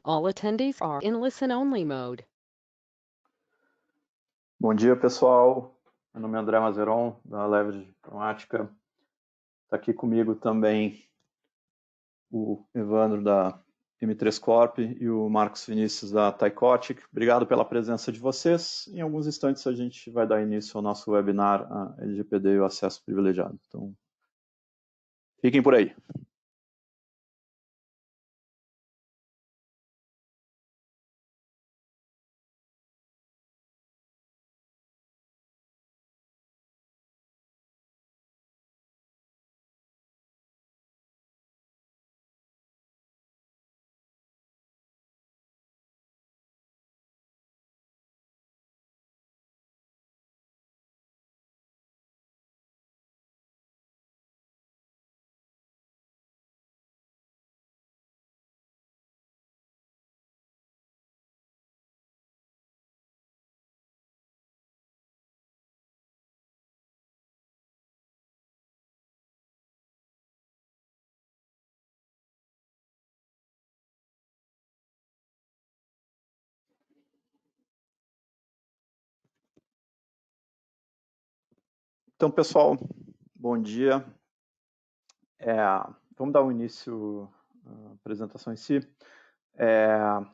All attendees are in listen-only mode. Bom dia, pessoal. Meu nome é André Mazeron, da Leverage Informática. Está aqui comigo também o Evandro, da M3 Corp, e o Marcos Vinícius, da Taicotic. Obrigado pela presença de vocês. Em alguns instantes, a gente vai dar início ao nosso webinar, a LGPD e o acesso privilegiado. Então, fiquem por aí. Então, pessoal, bom dia. Vamos dar um início à apresentação em si.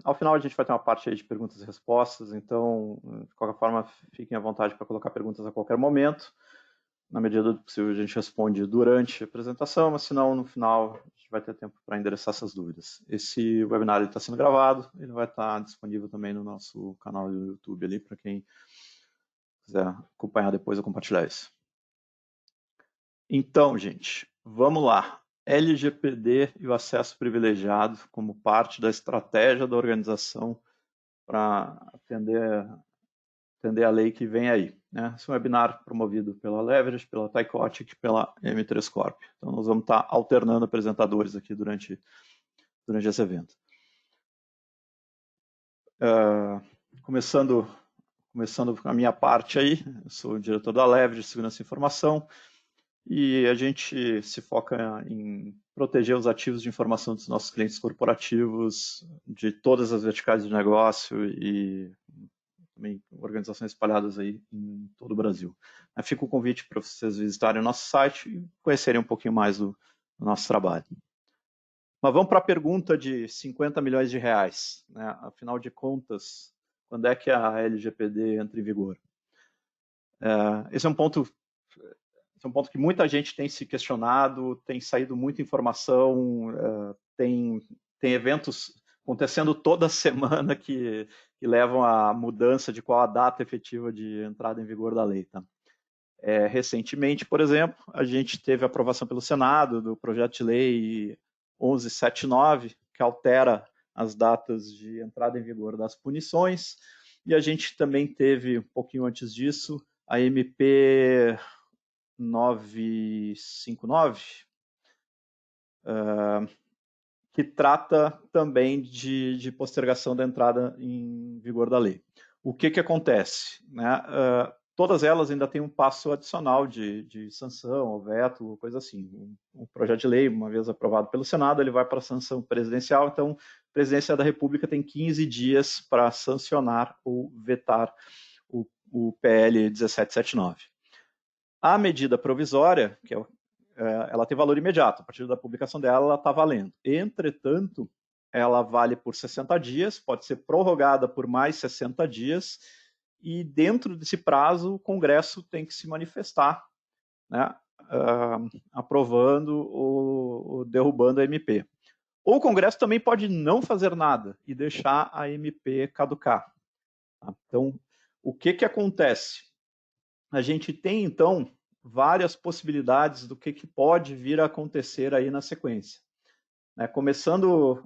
Ao final a gente vai ter uma parte aí de perguntas e respostas, então, de qualquer forma, fiquem à vontade para colocar perguntas a qualquer momento. Na medida do possível a gente responde durante a apresentação, mas se não, no final a gente vai ter tempo para endereçar essas dúvidas. Esse webinar está sendo gravado, ele vai estar disponível também no nosso canal do YouTube ali, para quem quiser acompanhar depois ou compartilhar isso. Então, gente, vamos lá. LGPD e o acesso privilegiado como parte da estratégia da organização para atender a lei que vem aí. Né? Esse é um webinar promovido pela Leverage, pela Taicotic e pela M3 Corp. Então, nós vamos estar alternando apresentadores aqui durante esse evento. Começando a minha parte aí, eu sou o diretor da Leverage, Segurança e Informação, e a gente se foca em proteger os ativos de informação dos nossos clientes corporativos, de todas as verticais de negócio e também organizações espalhadas aí em todo o Brasil. Fica o convite para vocês visitarem o nosso site e conhecerem um pouquinho mais do nosso trabalho. Mas vamos para a pergunta de 50 milhões de reais. Né? Afinal de contas, quando é que a LGPD entra em vigor? Esse é um ponto que muita gente tem se questionado, tem saído muita informação, tem eventos acontecendo toda semana que levam à mudança de qual a data efetiva de entrada em vigor da lei. Tá? Recentemente, por exemplo, a gente teve a aprovação pelo Senado do projeto de lei 1179, que altera as datas de entrada em vigor das punições, e a gente também teve, um pouquinho antes disso, a MP 959, que trata também de postergação da entrada em vigor da lei. O que acontece? Né? Todas elas ainda têm um passo adicional de sanção, ou veto, coisa assim. Um projeto de lei, uma vez aprovado pelo Senado, ele vai para a sanção presidencial, então a Presidência da República tem 15 dias para sancionar ou vetar o PL 1779. A medida provisória, ela tem valor imediato, a partir da publicação dela, ela está valendo. Entretanto, ela vale por 60 dias, pode ser prorrogada por mais 60 dias, e dentro desse prazo, o Congresso tem que se manifestar, né, aprovando ou derrubando a MP. Ou o Congresso também pode não fazer nada e deixar a MP caducar. Então, o que acontece? A gente tem, então, várias possibilidades do que pode vir a acontecer aí na sequência. Começando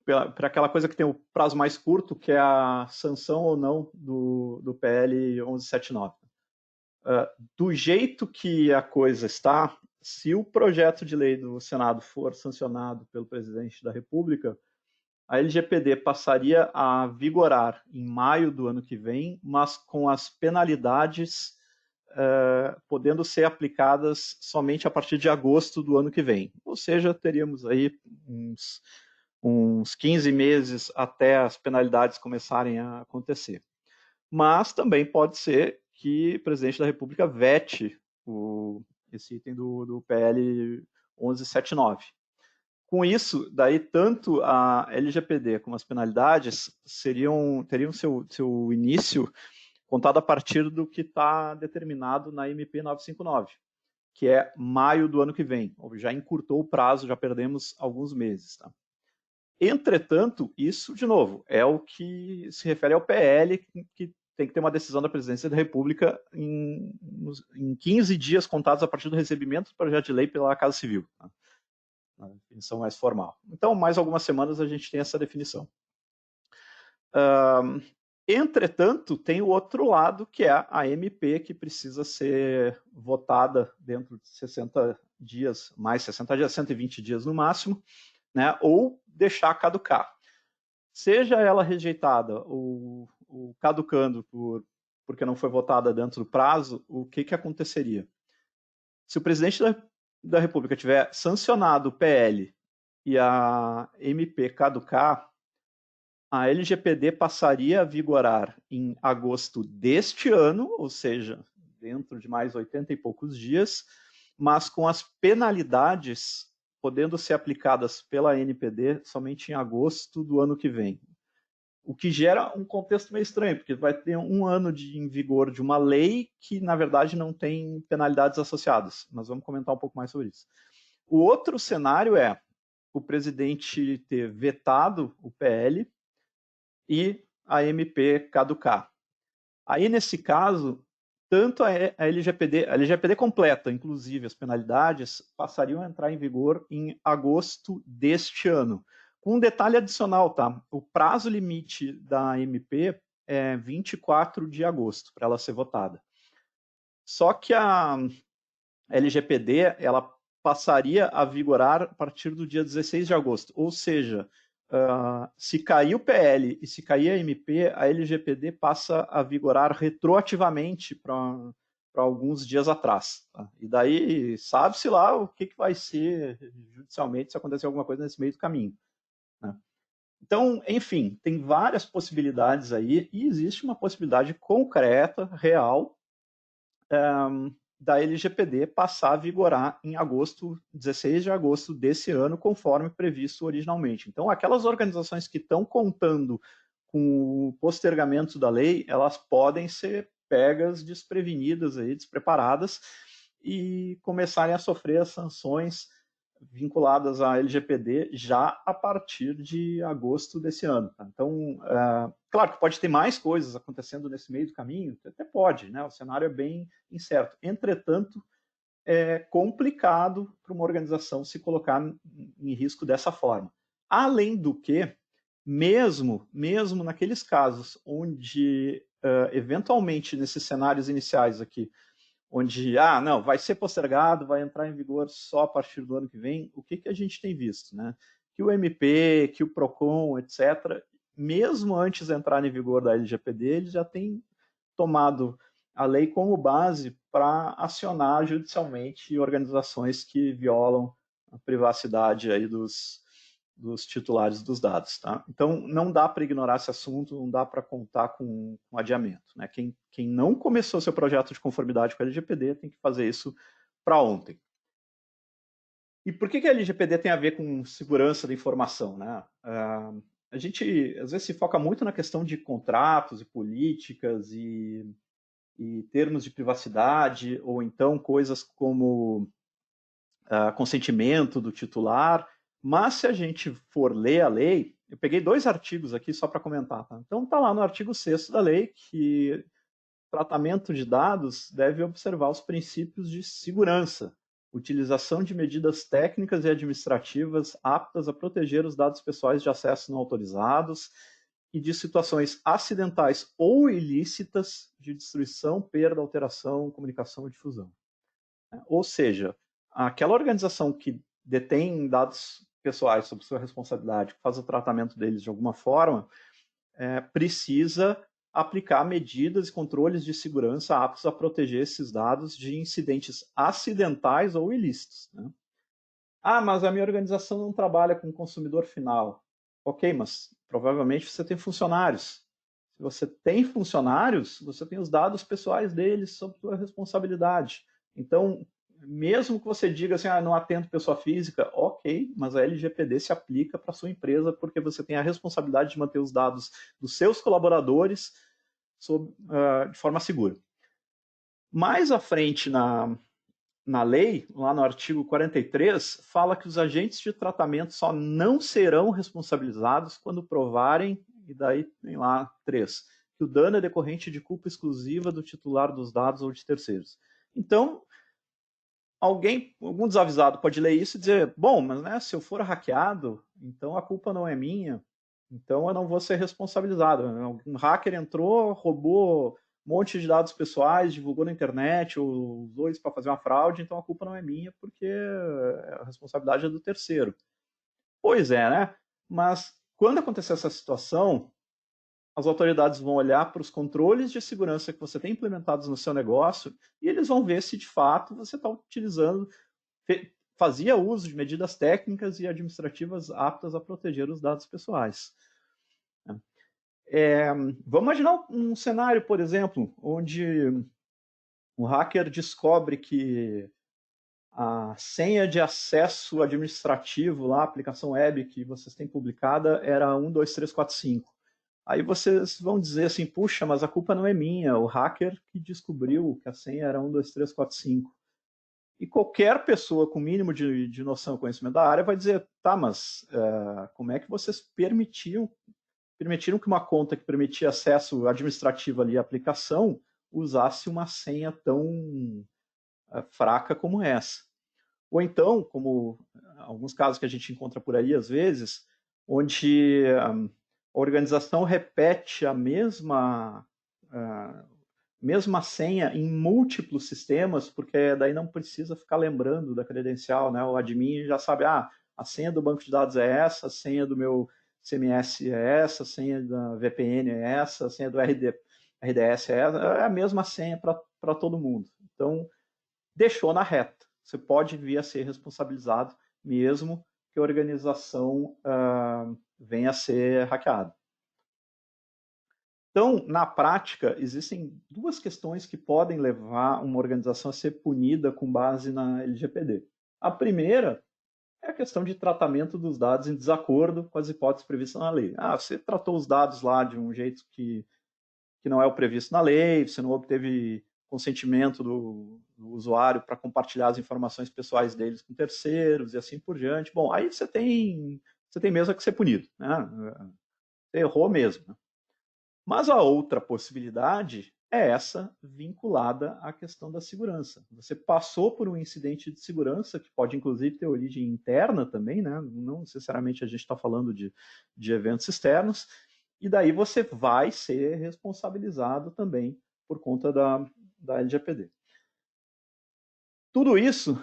por aquela coisa que tem o prazo mais curto, que é a sanção ou não do PL 1179. Do jeito que a coisa está, se o projeto de lei do Senado for sancionado pelo presidente da República, a LGPD passaria a vigorar em maio do ano que vem, mas com as penalidades podendo ser aplicadas somente a partir de agosto do ano que vem. Ou seja, teríamos aí uns uns 15 meses até as penalidades começarem a acontecer. Mas também pode ser que o presidente da República vete esse item do PL 1179. Com isso, daí tanto a LGPD como as penalidades teriam seu início contado a partir do que está determinado na MP 959, que é maio do ano que vem. Já encurtou o prazo, já perdemos alguns meses. Tá? Entretanto, isso, de novo, é o que se refere ao PL, que tem que ter uma decisão da Presidência da República em 15 dias contados a partir do recebimento do projeto de lei pela Casa Civil. Tá? Na definição mais formal. Então, mais algumas semanas a gente tem essa definição. Entretanto, tem o outro lado, que é a MP, que precisa ser votada dentro de 60 dias, mais 60 dias, 120 dias no máximo, né, ou deixar caducar. Seja ela rejeitada ou caducando porque não foi votada dentro do prazo, o que aconteceria? Se o presidente da República tiver sancionado o PL e a MP caducar, a LGPD passaria a vigorar em agosto deste ano, ou seja, dentro de mais 80 e poucos dias, mas com as penalidades podendo ser aplicadas pela NPD somente em agosto do ano que vem. O que gera um contexto meio estranho, porque vai ter um ano em vigor de uma lei que, na verdade, não tem penalidades associadas. Nós vamos comentar um pouco mais sobre isso. O outro cenário é o presidente ter vetado o PL e a MP caducar. Aí, nesse caso, tanto a LGPD completa, inclusive as penalidades, passariam a entrar em vigor em agosto deste ano. Com um detalhe adicional, tá? O prazo limite da MP é 24 de agosto para ela ser votada. Só que a LGPD ela passaria a vigorar a partir do dia 16 de agosto, ou seja, se cair o PL e se cair a MP, a LGPD passa a vigorar retroativamente para alguns dias atrás. Tá? E daí sabe-se lá o que vai ser judicialmente se acontecer alguma coisa nesse meio do caminho. Né? Então, enfim, tem várias possibilidades aí e existe uma possibilidade concreta, real, da LGPD passar a vigorar em agosto, 16 de agosto desse ano, conforme previsto originalmente. Então, aquelas organizações que estão contando com o postergamento da lei, elas podem ser pegas desprevenidas, aí, despreparadas, e começarem a sofrer as sanções vinculadas à LGPD já a partir de agosto desse ano. Tá? Então, claro que pode ter mais coisas acontecendo nesse meio do caminho, até pode, né? O cenário é bem incerto. Entretanto, é complicado para uma organização se colocar em risco dessa forma. Além do que, mesmo naqueles casos onde, eventualmente, nesses cenários iniciais aqui, onde, não, vai ser postergado, vai entrar em vigor só a partir do ano que vem, o que a gente tem visto? Né? Que o MP, que o PROCON, etc., mesmo antes de entrar em vigor da LGPD, eles já têm tomado a lei como base para acionar judicialmente organizações que violam a privacidade aí dos titulares dos dados. Tá? Então, não dá para ignorar esse assunto, não dá para contar com adiamento. Né? Quem não começou seu projeto de conformidade com a LGPD tem que fazer isso para ontem. E por que a LGPD tem a ver com segurança da informação? Né? A gente, às vezes, se foca muito na questão de contratos e políticas e termos de privacidade, ou então coisas como consentimento do titular, mas se a gente for ler a lei, eu peguei 2 artigos aqui só para comentar. Tá? Então está lá no artigo 6º da lei que tratamento de dados deve observar os princípios de segurança, utilização de medidas técnicas e administrativas aptas a proteger os dados pessoais de acesso não autorizados e de situações acidentais ou ilícitas de destruição, perda, alteração, comunicação e difusão. Ou seja, aquela organização que detém dados pessoais sob sua responsabilidade, que faz o tratamento deles de alguma forma, precisa aplicar medidas e controles de segurança aptos a proteger esses dados de incidentes acidentais ou ilícitos. Né? Mas a minha organização não trabalha com o consumidor final. Ok, mas provavelmente você tem funcionários. Se você tem funcionários, você tem os dados pessoais deles sob sua responsabilidade. Então, mesmo que você diga assim, não atendo pessoa física, ok, mas a LGPD se aplica para a sua empresa porque você tem a responsabilidade de manter os dados dos seus colaboradores de forma segura. Mais à frente na lei, lá no artigo 43, fala que os agentes de tratamento só não serão responsabilizados quando provarem, e daí tem lá 3, que o dano é decorrente de culpa exclusiva do titular dos dados ou de terceiros. Então, algum desavisado pode ler isso e dizer, bom, mas né, se eu for hackeado, então a culpa não é minha, então eu não vou ser responsabilizado. Um hacker entrou, roubou um monte de dados pessoais, divulgou na internet, ou usou isso para fazer uma fraude, então a culpa não é minha, porque a responsabilidade é do terceiro. Pois é, né? Mas quando acontecer essa situação, as autoridades vão olhar para os controles de segurança que você tem implementados no seu negócio e eles vão ver se de fato você está utilizando, fazia uso de medidas técnicas e administrativas aptas a proteger os dados pessoais. Vamos imaginar um cenário, por exemplo, onde um hacker descobre que a senha de acesso administrativo lá, a aplicação web que vocês têm publicada era 12345. Aí vocês vão dizer assim, puxa, mas a culpa não é minha, o hacker que descobriu que a senha era 12345. E qualquer pessoa com mínimo de noção e conhecimento da área vai dizer, tá, mas como é que vocês permitiram que uma conta que permitia acesso administrativo ali à aplicação usasse uma senha tão fraca como essa? Ou então, como alguns casos que a gente encontra por aí às vezes, onde a organização repete a mesma senha em múltiplos sistemas, porque daí não precisa ficar lembrando da credencial, né? O admin já sabe, a senha do banco de dados é essa, a senha do meu CMS é essa, a senha da VPN é essa, a senha do RDS é essa, é a mesma senha para todo mundo. Então, deixou na reta. Você pode vir a ser responsabilizado mesmo que a organização venha a ser hackeada. Então, na prática, existem duas questões que podem levar uma organização a ser punida com base na LGPD. A primeira é a questão de tratamento dos dados em desacordo com as hipóteses previstas na lei. Você tratou os dados lá de um jeito que não é o previsto na lei, você não obteve consentimento do usuário para compartilhar as informações pessoais deles com terceiros e assim por diante. Bom, aí você tem mesmo que ser punido, né? Você errou mesmo. Né? Mas a outra possibilidade é essa vinculada à questão da segurança. Você passou por um incidente de segurança, que pode inclusive ter origem interna também, né? Não necessariamente a gente está falando de eventos externos, e daí você vai ser responsabilizado também por conta da LGPD. Tudo isso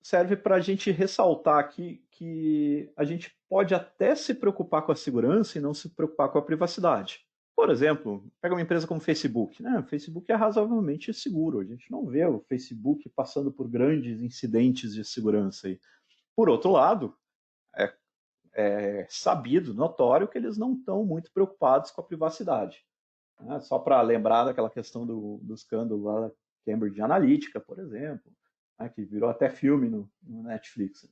serve para a gente ressaltar aqui que a gente pode até se preocupar com a segurança e não se preocupar com a privacidade. Por exemplo, pega uma empresa como o Facebook. Né? O Facebook é razoavelmente seguro. A gente não vê o Facebook passando por grandes incidentes de segurança. Aí. Por outro lado, é sabido, notório, que eles não estão muito preocupados com a privacidade. Né? Só para lembrar daquela questão do escândalo lá da Cambridge Analytica, por exemplo, né? Que virou até filme no Netflix.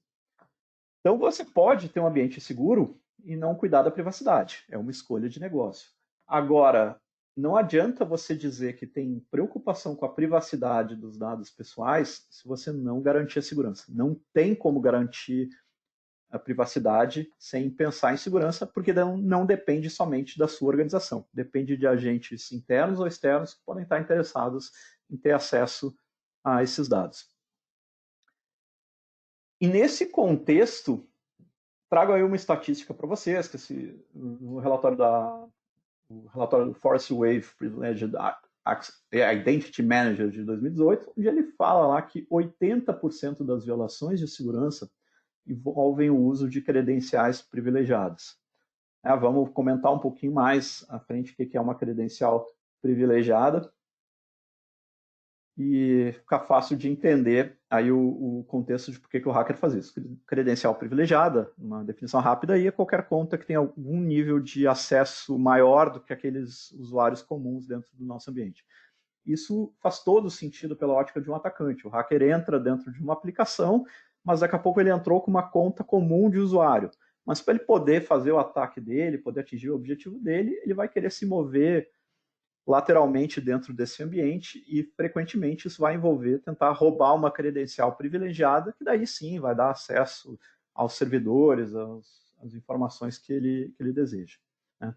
Então, você pode ter um ambiente seguro e não cuidar da privacidade. É uma escolha de negócio. Agora, não adianta você dizer que tem preocupação com a privacidade dos dados pessoais se você não garantir a segurança. Não tem como garantir a privacidade sem pensar em segurança, porque não depende somente da sua organização. Depende de agentes internos ou externos que podem estar interessados em ter acesso a esses dados. E nesse contexto, trago aí uma estatística para vocês, que no relatório do Force Wave Privileged Identity Manager de 2018, onde ele fala lá que 80% das violações de segurança envolvem o uso de credenciais privilegiadas. Vamos comentar um pouquinho mais à frente o que é uma credencial privilegiada. e fica fácil de entender aí o contexto de por que o hacker faz isso. Credencial privilegiada, uma definição rápida aí, é qualquer conta que tenha algum nível de acesso maior do que aqueles usuários comuns dentro do nosso ambiente. Isso faz todo sentido pela ótica de um atacante. O hacker entra dentro de uma aplicação, mas daqui a pouco ele entrou com uma conta comum de usuário. Mas para ele poder fazer o ataque dele, poder atingir o objetivo dele, ele vai querer se mover lateralmente dentro desse ambiente e frequentemente isso vai envolver tentar roubar uma credencial privilegiada, que daí sim vai dar acesso aos servidores, às informações que ele deseja. Né?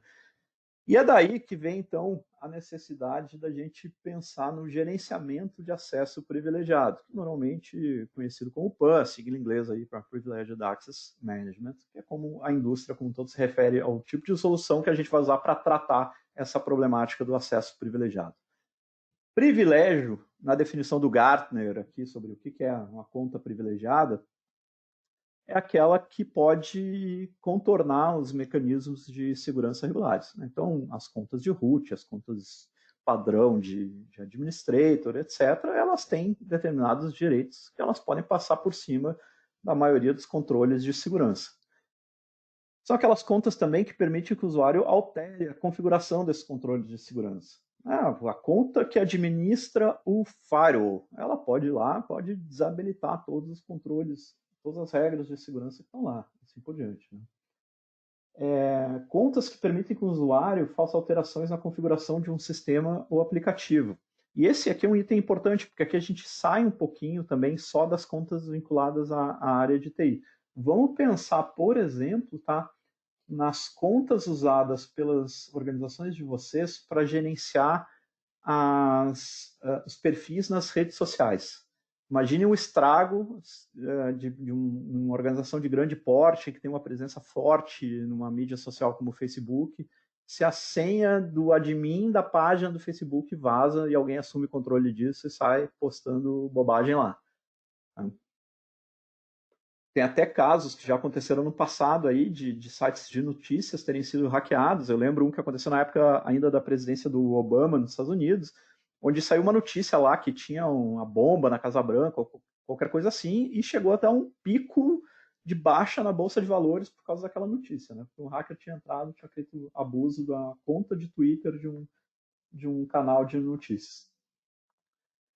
E é daí que vem, então, a necessidade da gente pensar no gerenciamento de acesso privilegiado, normalmente conhecido como PAN, sigla inglesa aí para Privileged Access Management, que é como a indústria como um todo se refere ao tipo de solução que a gente vai usar para tratar essa problemática do acesso privilegiado. Privilégio, na definição do Gartner aqui sobre o que é uma conta privilegiada, é aquela que pode contornar os mecanismos de segurança regulares. Né? Então, as contas de root, as contas padrão de administrator, etc., elas têm determinados direitos que elas podem passar por cima da maioria dos controles de segurança. São aquelas contas também que permitem que o usuário altere a configuração desses controles de segurança. A conta que administra o firewall, ela pode ir lá, pode desabilitar todos os controles, todas as regras de segurança que estão lá, assim por diante. Né? Contas que permitem que o usuário faça alterações na configuração de um sistema ou aplicativo. E esse aqui é um item importante, porque aqui a gente sai um pouquinho também só das contas vinculadas à área de TI. Vamos pensar, por exemplo, tá, nas contas usadas pelas organizações de vocês para gerenciar os perfis nas redes sociais. Imagine um estrago de uma organização de grande porte, que tem uma presença forte numa mídia social como o Facebook, se a senha do admin da página do Facebook vaza e alguém assume controle disso e sai postando bobagem lá. Tem até casos que já aconteceram no passado aí de sites de notícias terem sido hackeados. Eu lembro um que aconteceu na época ainda da presidência do Obama nos Estados Unidos, onde saiu uma notícia lá que tinha uma bomba na Casa Branca, ou qualquer coisa assim, e chegou até um pico de baixa na Bolsa de Valores por causa daquela notícia. Né? Porque um hacker tinha entrado, tinha feito abuso da conta de Twitter de um canal de notícias.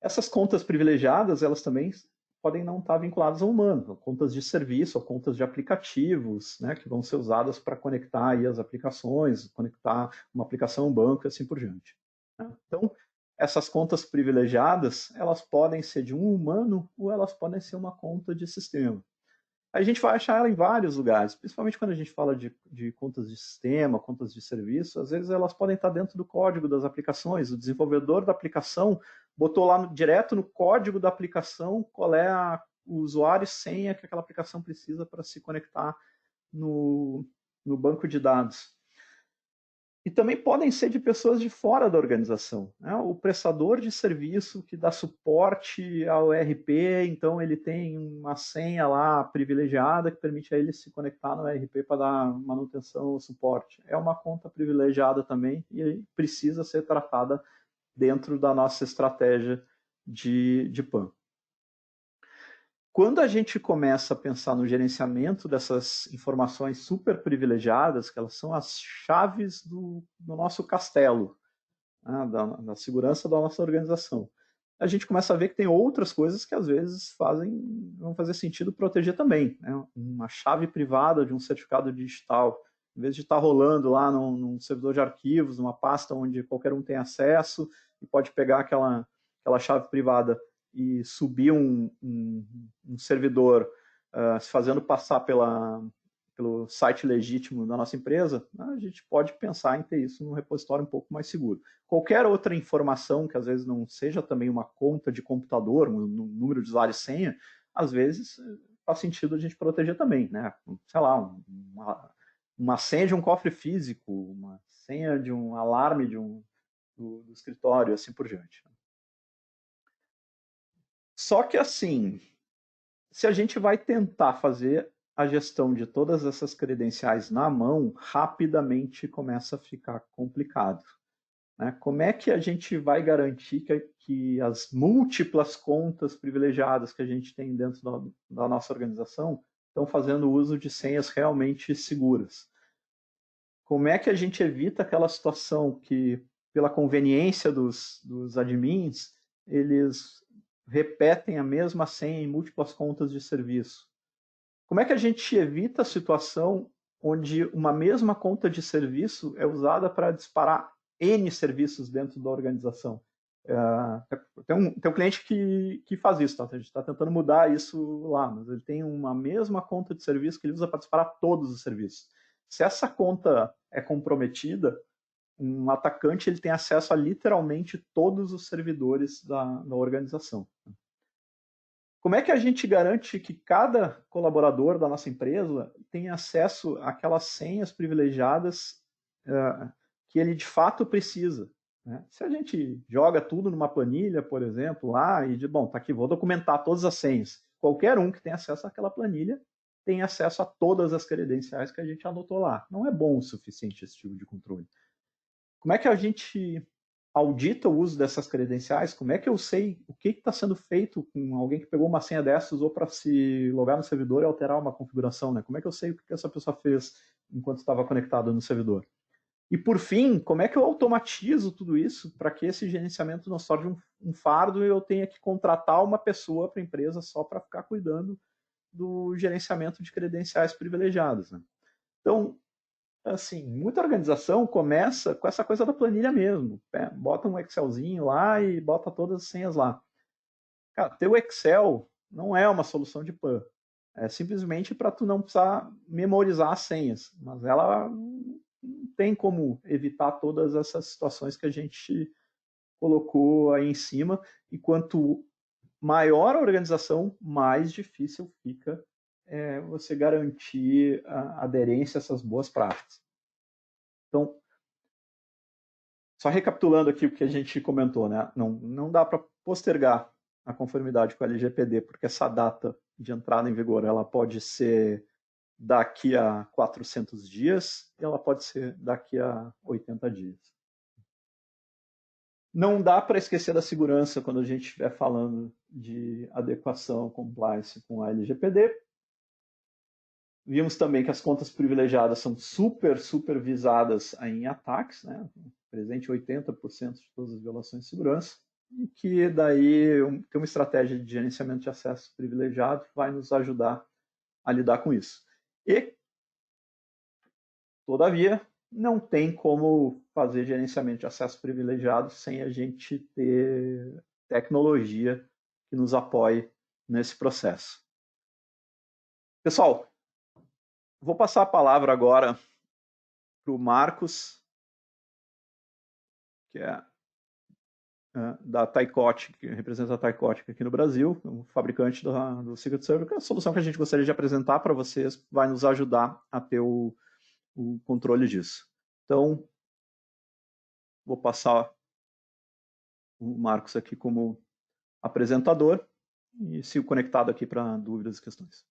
Essas contas privilegiadas, elas também podem não estar vinculadas ao humano, contas de serviço, ou contas de aplicativos, né, que vão ser usadas para conectar aí as aplicações, conectar uma aplicação a um banco e assim por diante. Né? Então, essas contas privilegiadas, elas podem ser de um humano ou elas podem ser uma conta de sistema. A gente vai achar ela em vários lugares, principalmente quando a gente fala de contas de sistema, contas de serviço, às vezes elas podem estar dentro do código das aplicações. O desenvolvedor da aplicação botou lá direto no código da aplicação qual é o usuário e senha que aquela aplicação precisa para se conectar no banco de dados. E também podem ser de pessoas de fora da organização. Né? O prestador de serviço que dá suporte ao ERP, então ele tem uma senha lá privilegiada que permite a ele se conectar no ERP para dar manutenção ou suporte. É uma conta privilegiada também e precisa ser tratada dentro da nossa estratégia de PAN. Quando a gente começa a pensar no gerenciamento dessas informações super privilegiadas, que elas são as chaves do nosso castelo, né, da segurança da nossa organização, a gente começa a ver que tem outras coisas que às vezes vão fazer sentido proteger também. Né? Uma chave privada de um certificado digital, em vez de estar rolando lá num servidor de arquivos, numa pasta onde qualquer um tem acesso e pode pegar aquela chave privada e subir um servidor se fazendo passar pelo site legítimo da nossa empresa, a gente pode pensar em ter isso num repositório um pouco mais seguro. Qualquer outra informação que às vezes não seja também uma conta de computador, um número de usuário e senha, às vezes faz sentido a gente proteger também, né? Sei lá, uma senha de um cofre físico, uma senha de um alarme do escritório, assim por diante. Só que assim, se a gente vai tentar fazer a gestão de todas essas credenciais na mão, rapidamente começa a ficar complicado. né? Como é que a gente vai garantir que as múltiplas contas privilegiadas que a gente tem dentro da nossa organização estão fazendo uso de senhas realmente seguras? Como é que a gente evita aquela situação que, pela conveniência dos admins, eles repetem a mesma senha em múltiplas contas de serviço? Como é que a gente evita a situação onde uma mesma conta de serviço é usada para disparar N serviços dentro da organização? Tem um cliente que faz isso, tá? A gente está tentando mudar isso lá, mas ele tem uma mesma conta de serviço que ele usa para disparar todos os serviços. Se essa conta é comprometida, um atacante ele tem acesso a literalmente todos os servidores da organização. Como é que a gente garante que cada colaborador da nossa empresa tenha acesso àquelas senhas privilegiadas que ele de fato precisa? Né? Se a gente joga tudo numa planilha, por exemplo, lá e diz, bom, tá aqui, vou documentar todas as senhas. Qualquer um que tenha acesso àquela planilha tem acesso a todas as credenciais que a gente anotou lá. Não é bom o suficiente esse tipo de controle. Como é que a gente audita o uso dessas credenciais? Como é que eu sei o que está sendo feito com alguém que pegou uma senha dessas ou para se logar no servidor e alterar uma configuração? Né? Como é que eu sei o que essa pessoa fez enquanto estava conectada no servidor? E, por fim, como é que eu automatizo tudo isso para que esse gerenciamento não se torne um fardo e eu tenha que contratar uma pessoa para a empresa só para ficar cuidando do gerenciamento de credenciais privilegiadas? Né? Então, assim, muita organização começa com essa coisa da planilha mesmo. Bota um Excelzinho lá e bota todas as senhas lá. Cara, ter o Excel não é uma solução de PAN. É simplesmente para tu não precisar memorizar as senhas. Mas ela não tem como evitar todas essas situações que a gente colocou aí em cima. E quanto maior a organização, mais difícil fica você garantir a aderência a essas boas práticas. Então, só recapitulando aqui o que a gente comentou, né? Não dá para postergar a conformidade com a LGPD, porque essa data de entrada em vigor ela pode ser daqui a 400 dias e ela pode ser daqui a 80 dias. Não dá para esquecer da segurança quando a gente estiver falando de adequação, compliance com a LGPD. Vimos também que as contas privilegiadas são super visadas em ataques, né? Presente 80% de todas as violações de segurança, e que daí tem uma estratégia de gerenciamento de acesso privilegiado que vai nos ajudar a lidar com isso. E, todavia, não tem como fazer gerenciamento de acesso privilegiado sem a gente ter tecnologia que nos apoie nesse processo. Pessoal, vou passar a palavra agora para o Marcos, que é da Taikot, que representa a Taikot aqui no Brasil, o fabricante do Secret Server, que é a solução que a gente gostaria de apresentar para vocês, vai nos ajudar a ter o controle disso. Então, vou passar o Marcos aqui como apresentador e sigo conectado aqui para dúvidas e questões.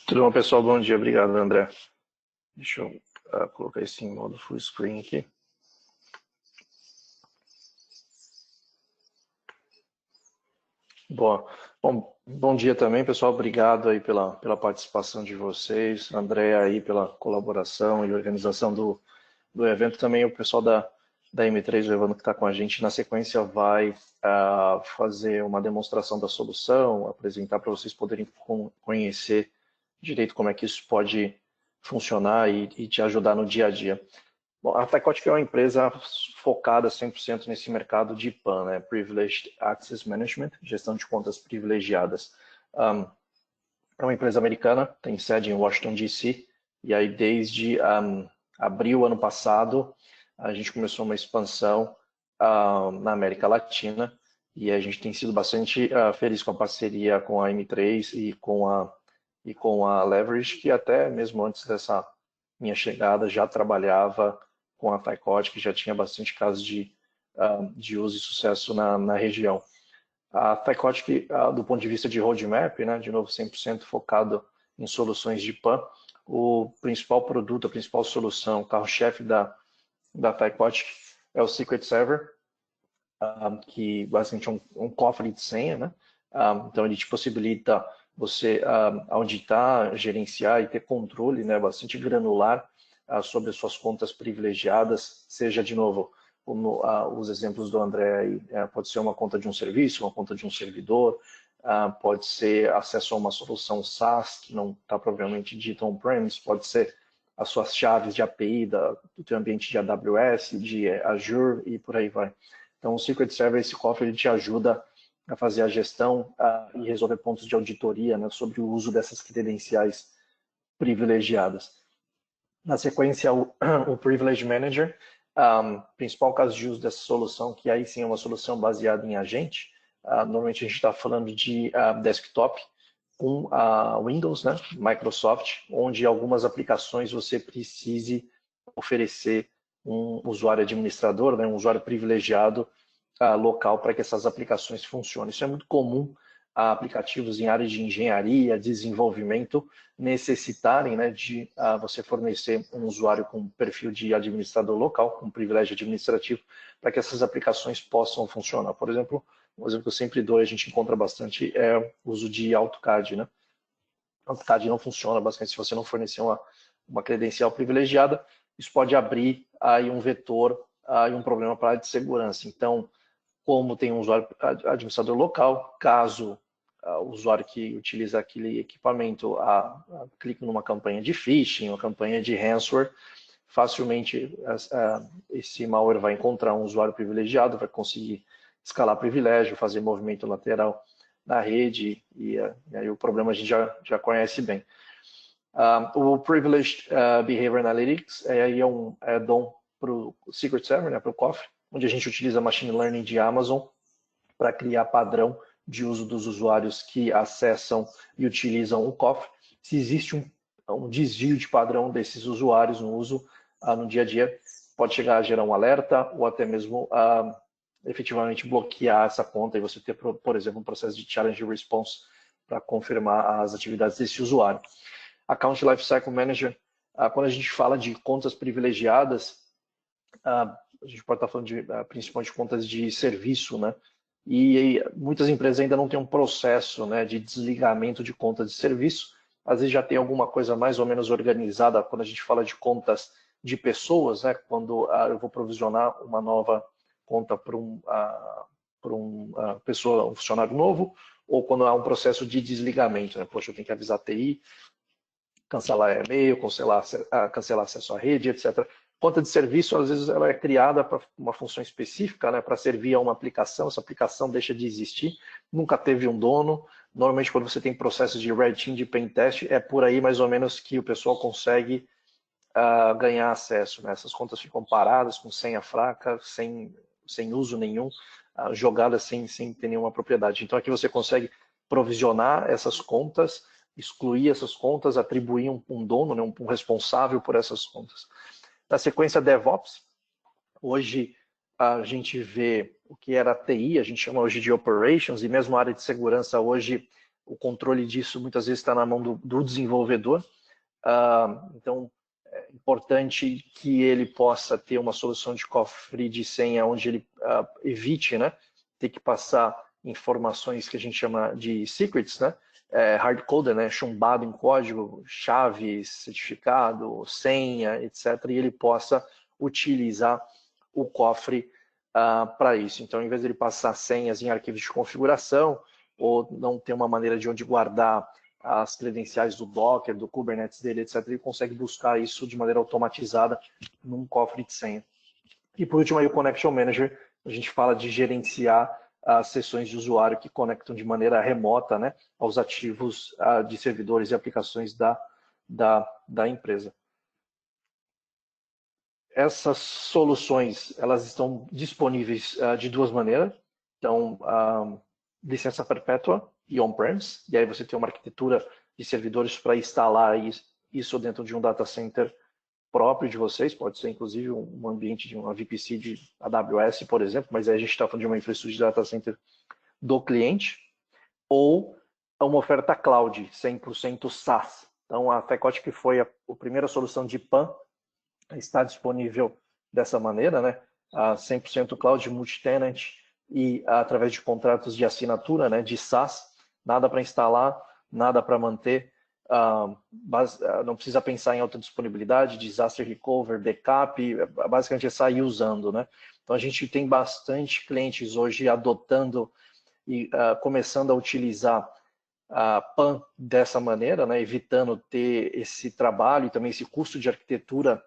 Tudo bom, pessoal? Bom dia. Obrigado, André. Deixa eu colocar isso em modo full screen aqui. Bom dia também, pessoal. Obrigado aí pela participação de vocês. André aí pela colaboração e organização do evento. Também o pessoal da M3, o Evandro, que está com a gente. Na sequência vai fazer uma demonstração da solução, apresentar para vocês poderem conhecer direito como é que isso pode funcionar e te ajudar no dia a dia. Bom, a Taikot é uma empresa focada 100% nesse mercado de PAN, né? Privileged Access Management, gestão de contas privilegiadas. É uma empresa americana, tem sede em Washington, D.C., e aí desde abril ano passado a gente começou uma expansão na América Latina, e a gente tem sido bastante feliz com a parceria com a M3 e com a Leverage, que até mesmo antes dessa minha chegada já trabalhava com a Taikot, que já tinha bastante casos de uso e sucesso na região. A Taikot, do ponto de vista de roadmap, né, de novo 100% focado em soluções de PAN. O principal produto, a principal solução, o carro-chefe da Tyquot é o Secret Server, que basicamente é um cofre de senha, né? Então ele te possibilita você auditar, gerenciar e ter controle, né, bastante granular sobre as suas contas privilegiadas, seja, de novo, como os exemplos do André aí, pode ser uma conta de um serviço, uma conta de um servidor, pode ser acesso a uma solução SaaS que não está propriamente dita on-premise, pode ser as suas chaves de API do teu ambiente de AWS, de Azure e por aí vai. Então, o Secret Server, esse cofre, ele te ajuda a fazer a gestão e resolver pontos de auditoria, né, sobre o uso dessas credenciais privilegiadas. Na sequência, o Privilege Manager, principal caso de uso dessa solução, que aí sim é uma solução baseada em agente. Normalmente a gente está falando de desktop com Windows, né, Microsoft, onde algumas aplicações você precise oferecer um usuário administrador, né, um usuário privilegiado local para que essas aplicações funcionem. Isso é muito comum a aplicativos em áreas de engenharia, desenvolvimento, necessitarem, né, de você fornecer um usuário com perfil de administrador local, com privilégio administrativo, para que essas aplicações possam funcionar. Por exemplo, um exemplo que eu sempre dou, a gente encontra bastante, é o uso de AutoCAD, né? AutoCAD não funciona, basicamente, se você não fornecer uma credencial privilegiada, isso pode abrir aí um vetor e um problema para a área de segurança. Então, como tem um usuário administrador local, caso o usuário que utiliza aquele equipamento clique numa campanha de phishing, uma campanha de ransomware, facilmente esse malware vai encontrar um usuário privilegiado, vai conseguir escalar privilégio, fazer movimento lateral na rede, e aí o problema a gente já conhece bem. O Privileged Behavior Analytics aí é um add-on para o Secret Server, né, para o cofre, onde a gente utiliza Machine Learning de Amazon para criar padrão de uso dos usuários que acessam e utilizam o cofre. Se existe um desvio de padrão desses usuários no uso no dia a dia, pode chegar a gerar um alerta ou até mesmo efetivamente bloquear essa conta e você ter, por exemplo, um processo de challenge response para confirmar as atividades desse usuário. Account Lifecycle Manager, quando a gente fala de contas privilegiadas, a gente pode estar falando principalmente de contas de serviço, né? E muitas empresas ainda não têm um processo, né, de desligamento de conta de serviço. Às vezes já tem alguma coisa mais ou menos organizada quando a gente fala de contas de pessoas, né? Quando eu vou provisionar uma nova conta para pessoa, um funcionário novo, ou quando há um processo de desligamento, né? Poxa, eu tenho que avisar a TI, cancelar e-mail, cancelar acesso à rede, etc. Conta de serviço, às vezes, ela é criada para uma função específica, né, para servir a uma aplicação, essa aplicação deixa de existir, nunca teve um dono. Normalmente, quando você tem processos de Red Team, de Pen Test, é por aí mais ou menos que o pessoal consegue ganhar acesso, né? Essas contas ficam paradas, com senha fraca, sem uso nenhum, jogadas sem ter nenhuma propriedade. Então, aqui você consegue provisionar essas contas, excluir essas contas, atribuir um dono, né, um responsável por essas contas. Na sequência DevOps, hoje a gente vê o que era TI, a gente chama hoje de Operations, e mesmo a área de segurança hoje, o controle disso muitas vezes está na mão do desenvolvedor. Então, é importante que ele possa ter uma solução de cofre de senha onde ele evite, né, ter que passar informações que a gente chama de secrets, né, hard-coded, né, chumbado em código, chave, certificado, senha, etc., e ele possa utilizar o cofre para isso. Então, em vez de ele passar senhas em arquivos de configuração, ou não ter uma maneira de onde guardar as credenciais do Docker, do Kubernetes dele, etc., ele consegue buscar isso de maneira automatizada num cofre de senha. E por último, aí, o Connection Manager, a gente fala de gerenciar as sessões de usuário que conectam de maneira remota, né, aos ativos de servidores e aplicações da empresa. Essas soluções, elas estão disponíveis de duas maneiras. Então, licença perpétua e on-premise, e aí você tem uma arquitetura de servidores para instalar isso dentro de um data center próprio de vocês, pode ser inclusive um ambiente de uma VPC de AWS, por exemplo, mas aí a gente está falando de uma infraestrutura de data center do cliente, ou uma oferta cloud, 100% SaaS, Então, a Tecote, que foi a primeira solução de PAN, está disponível dessa maneira, né? 100% cloud multi-tenant e através de contratos de assinatura, né? De SaaS, nada para instalar, nada para manter, não precisa pensar em alta disponibilidade, disaster recovery, backup, basicamente é sair usando, né? Então a gente tem bastante clientes hoje adotando e começando a utilizar a PAN dessa maneira, né? Evitando ter esse trabalho e também esse custo de arquitetura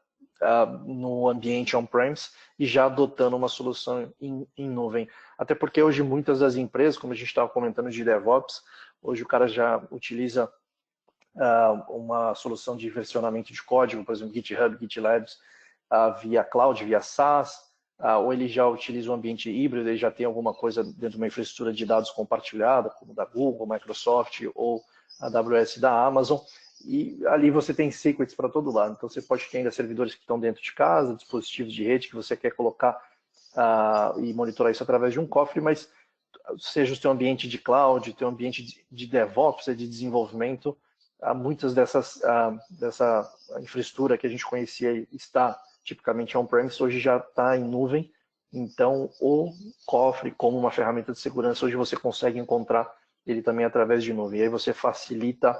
no ambiente on-premise e já adotando uma solução em nuvem. Até porque hoje muitas das empresas, como a gente estava comentando de DevOps, hoje o cara já utiliza uma solução de versionamento de código, por exemplo, GitHub, GitLabs, via cloud, via SaaS, ou ele já utiliza um ambiente híbrido, ele já tem alguma coisa dentro de uma infraestrutura de dados compartilhada, como da Google, Microsoft ou a AWS da Amazon, e ali você tem secrets para todo lado. Então você pode ter ainda servidores que estão dentro de casa, dispositivos de rede que você quer colocar e monitorar isso através de um cofre, mas seja o seu ambiente de cloud, o seu ambiente de DevOps, de desenvolvimento, muitas dessa infraestrutura que a gente conhecia está tipicamente on-premise, hoje já está em nuvem. Então, o cofre, como uma ferramenta de segurança, hoje você consegue encontrar ele também através de nuvem. E aí você facilita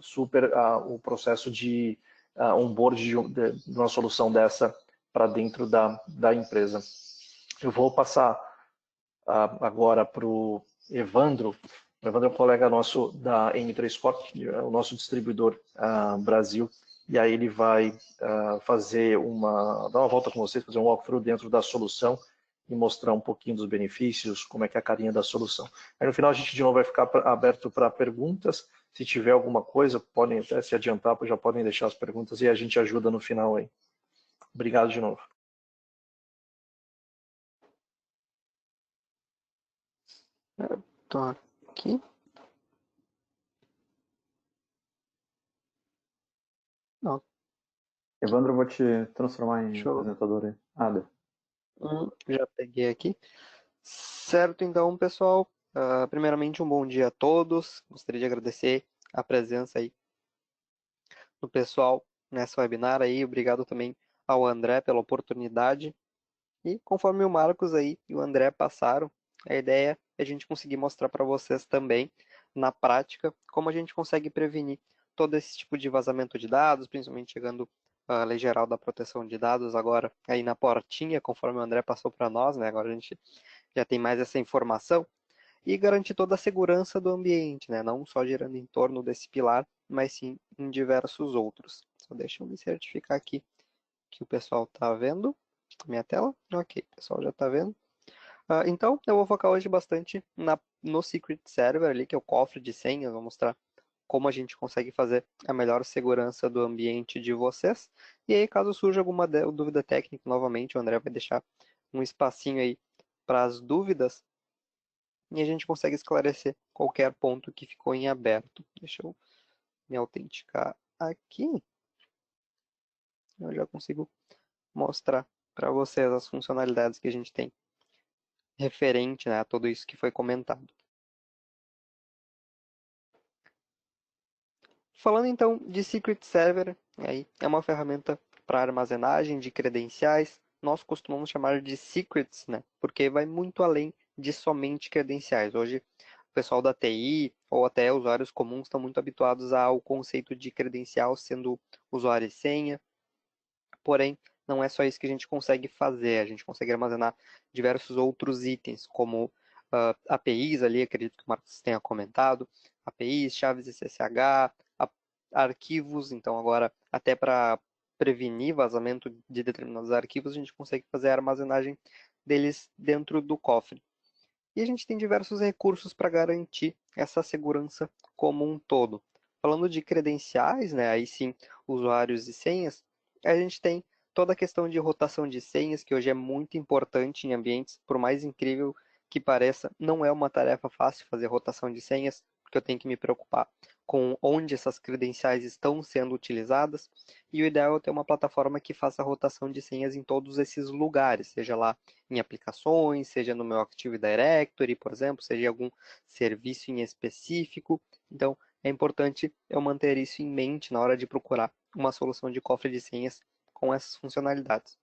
super o processo de onboard de uma solução dessa para dentro da empresa. Eu vou passar agora para o Evandro. O Evandro é um colega nosso da M3 Corp, o nosso distribuidor Brasil, e aí ele vai dar uma volta com vocês, fazer um walkthrough dentro da solução e mostrar um pouquinho dos benefícios, como é que é a carinha da solução. Aí no final a gente de novo vai ficar aberto para perguntas. Se tiver alguma coisa, podem até se adiantar, já podem deixar as perguntas e a gente ajuda no final aí. Obrigado de novo. Tô aqui. Não. Evandro, eu vou te transformar em Deixa eu- apresentador aí. Deu. Já peguei aqui. Certo, então, pessoal. Primeiramente, um bom dia a todos. Gostaria de agradecer a presença aí do pessoal nessa webinar aí. Obrigado também ao André pela oportunidade. E conforme o Marcos aí e o André passaram, a ideia é a gente conseguir mostrar para vocês também, na prática, como a gente consegue prevenir todo esse tipo de vazamento de dados, principalmente chegando a Lei Geral da Proteção de Dados agora aí na portinha, conforme o André passou para nós, né? Agora a gente já tem mais essa informação e garantir toda a segurança do ambiente, né? Não só girando em torno desse pilar, mas sim em diversos outros. Só deixa eu me certificar aqui que o pessoal está vendo minha tela. Ok, o pessoal já está vendo. Então, eu vou focar hoje bastante no Secret Server ali, que é o cofre de senhas. Vou mostrar como a gente consegue fazer a melhor segurança do ambiente de vocês. E aí, caso surja alguma dúvida técnica, novamente, o André vai deixar um espacinho aí para as dúvidas e a gente consegue esclarecer qualquer ponto que ficou em aberto. Deixa eu me autenticar aqui. Eu já consigo mostrar para vocês as funcionalidades que a gente tem referente, né, a tudo isso que foi comentado. Falando então de Secret Server, aí é uma ferramenta para armazenagem de credenciais. Nós costumamos chamar de secrets, né, porque vai muito além de somente credenciais. Hoje, o pessoal da TI ou até usuários comuns estão muito habituados ao conceito de credencial sendo usuário e senha. Porém, não é só isso que a gente consegue fazer. A gente consegue armazenar diversos outros itens, como APIs ali, acredito que o Marcos tenha comentado, APIs, chaves SSH, arquivos, então agora até para prevenir vazamento de determinados arquivos, a gente consegue fazer a armazenagem deles dentro do cofre. E a gente tem diversos recursos para garantir essa segurança como um todo. Falando de credenciais, né, aí sim, usuários e senhas, a gente tem toda a questão de rotação de senhas, que hoje é muito importante em ambientes, por mais incrível que pareça, não é uma tarefa fácil fazer rotação de senhas, porque eu tenho que me preocupar com onde essas credenciais estão sendo utilizadas, e o ideal é ter uma plataforma que faça a rotação de senhas em todos esses lugares, seja lá em aplicações, seja no meu Active Directory, por exemplo, seja em algum serviço em específico. Então, é importante eu manter isso em mente na hora de procurar uma solução de cofre de senhas com essas funcionalidades.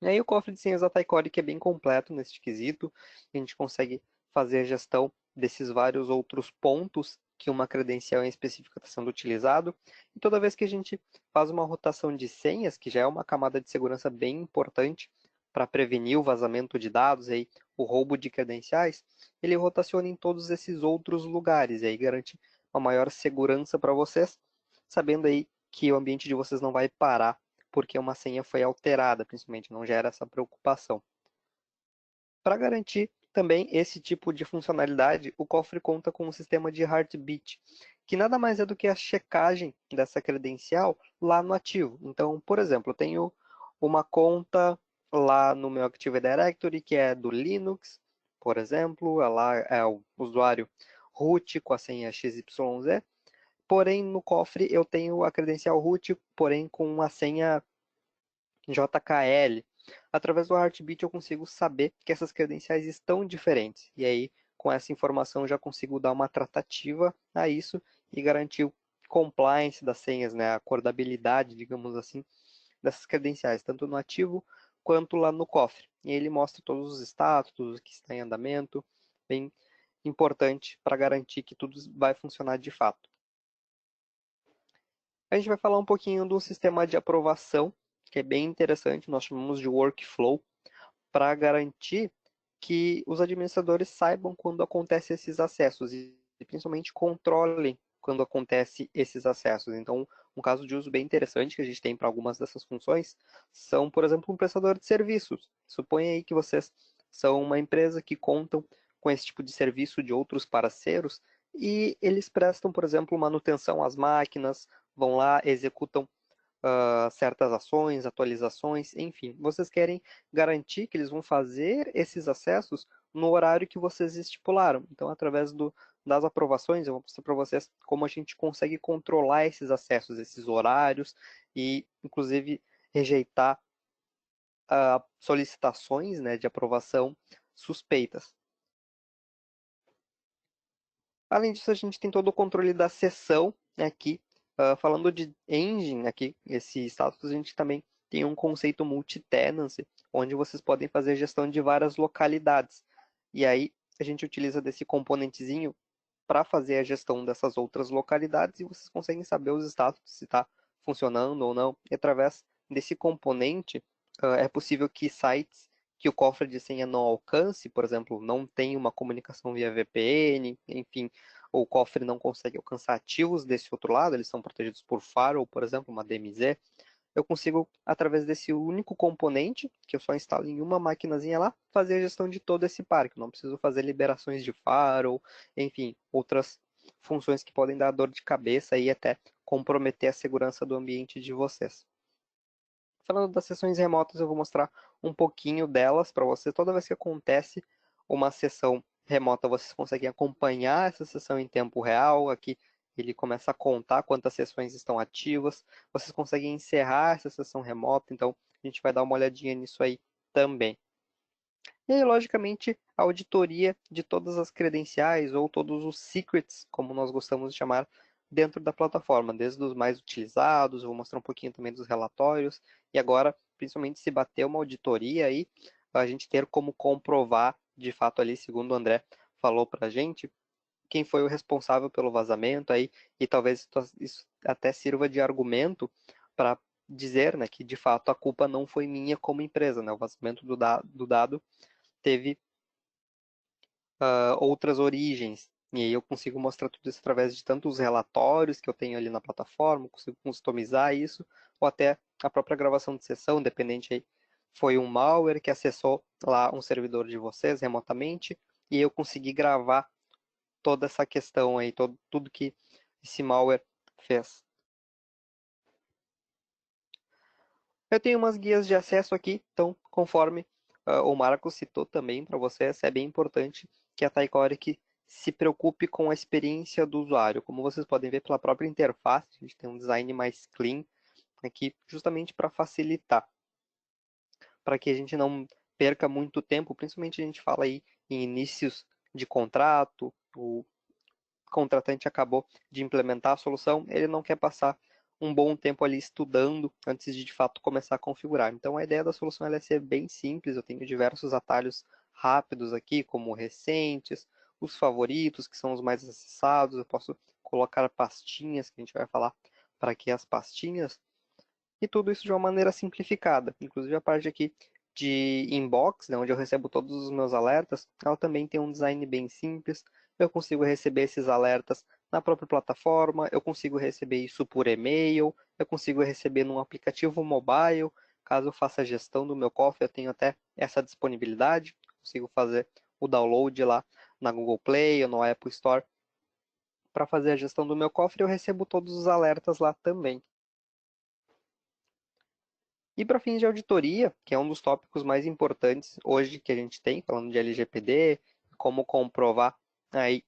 E aí o cofre de senhas da Tycoric é bem completo nesse quesito, a gente consegue fazer a gestão desses vários outros pontos que uma credencial em específico está sendo utilizado, e toda vez que a gente faz uma rotação de senhas, que já é uma camada de segurança bem importante para prevenir o vazamento de dados, aí, o roubo de credenciais, ele rotaciona em todos esses outros lugares, e aí garante uma maior segurança para vocês, sabendo aí que o ambiente de vocês não vai parar porque uma senha foi alterada, principalmente, não gera essa preocupação. Para garantir também esse tipo de funcionalidade, o cofre conta com um sistema de Heartbeat, que nada mais é do que a checagem dessa credencial lá no ativo. Então, por exemplo, eu tenho uma conta lá no meu Active Directory que é do Linux, por exemplo, lá é o usuário root com a senha XYZ, porém no cofre eu tenho a credencial root, porém com uma senha JKL. Através do Heartbeat eu consigo saber que essas credenciais estão diferentes. E aí, com essa informação, eu já consigo dar uma tratativa a isso e garantir o compliance das senhas, né? A acordabilidade, digamos assim, dessas credenciais, tanto no ativo quanto lá no cofre. E ele mostra todos os status, tudo o que está em andamento, bem importante para garantir que tudo vai funcionar de fato. A gente vai falar um pouquinho do sistema de aprovação, que é bem interessante, nós chamamos de workflow, para garantir que os administradores saibam quando acontecem esses acessos e principalmente controlem quando acontecem esses acessos. Então, um caso de uso bem interessante que a gente tem para algumas dessas funções são, por exemplo, um prestador de serviços. Suponha aí que vocês são uma empresa que contam com esse tipo de serviço de outros parceiros e eles prestam, por exemplo, manutenção às máquinas, vão lá, executam certas ações, atualizações, enfim. Vocês querem garantir que eles vão fazer esses acessos no horário que vocês estipularam. Então, através das aprovações, eu vou mostrar para vocês como a gente consegue controlar esses acessos, esses horários e, inclusive, rejeitar solicitações, né, de aprovação suspeitas. Além disso, a gente tem todo o controle da sessão aqui. Falando de engine aqui, esse status, a gente também tem um conceito multi-tenancy, onde vocês podem fazer gestão de várias localidades. E aí, a gente utiliza desse componentezinho para fazer a gestão dessas outras localidades e vocês conseguem saber os status, se está funcionando ou não. E através desse componente, é possível que sites que o cofre de senha não alcance, por exemplo, não tem uma comunicação via VPN, enfim, ou o cofre não consegue alcançar ativos desse outro lado, eles são protegidos por firewall, por exemplo, uma DMZ, eu consigo, através desse único componente, que eu só instalo em uma maquinazinha lá, fazer a gestão de todo esse parque. Não preciso fazer liberações de firewall, enfim, outras funções que podem dar dor de cabeça e até comprometer a segurança do ambiente de vocês. Falando das sessões remotas, eu vou mostrar um pouquinho delas para você. Toda vez que acontece uma sessão remota, vocês conseguem acompanhar essa sessão em tempo real. Aqui ele começa a contar quantas sessões estão ativas. Vocês conseguem encerrar essa sessão remota, então a gente vai dar uma olhadinha nisso aí também. E aí, logicamente, a auditoria de todas as credenciais ou todos os secrets, como nós gostamos de chamar, dentro da plataforma, desde os mais utilizados, eu vou mostrar um pouquinho também dos relatórios, e agora, principalmente se bater uma auditoria aí, a gente ter como comprovar, de fato ali, segundo o André falou para a gente, quem foi o responsável pelo vazamento aí, e talvez isso até sirva de argumento para dizer, né, que de fato a culpa não foi minha como empresa, né, o vazamento do dado teve outras origens. E aí eu consigo mostrar tudo isso através de tantos relatórios que eu tenho ali na plataforma, consigo customizar isso, ou até a própria gravação de sessão, dependente aí. Foi um malware que acessou lá um servidor de vocês remotamente, e eu consegui gravar toda essa questão aí, tudo que esse malware fez. Eu tenho umas guias de acesso aqui, então, conforme o Marcos citou também para vocês, é bem importante que a Tycoric se preocupe com a experiência do usuário. Como vocês podem ver pela própria interface, a gente tem um design mais clean aqui, justamente para facilitar, para que a gente não perca muito tempo, principalmente a gente fala aí em inícios de contrato, ou contratante acabou de implementar a solução, ele não quer passar um bom tempo ali estudando antes de fato começar a configurar. Então a ideia da solução é ser bem simples, eu tenho diversos atalhos rápidos aqui, como recentes, os favoritos, que são os mais acessados, eu posso colocar pastinhas, que a gente vai falar para que as pastinhas, e tudo isso de uma maneira simplificada. Inclusive a parte aqui de inbox, né, onde eu recebo todos os meus alertas, ela também tem um design bem simples. Eu consigo receber esses alertas na própria plataforma, eu consigo receber isso por e-mail, eu consigo receber num aplicativo mobile. Caso eu faça a gestão do meu cofre, eu tenho até essa disponibilidade. Consigo fazer o download lá na Google Play ou no Apple Store. Para fazer a gestão do meu cofre, eu recebo todos os alertas lá também. E para fins de auditoria, que é um dos tópicos mais importantes hoje que a gente tem, falando de LGPD, como comprovar aí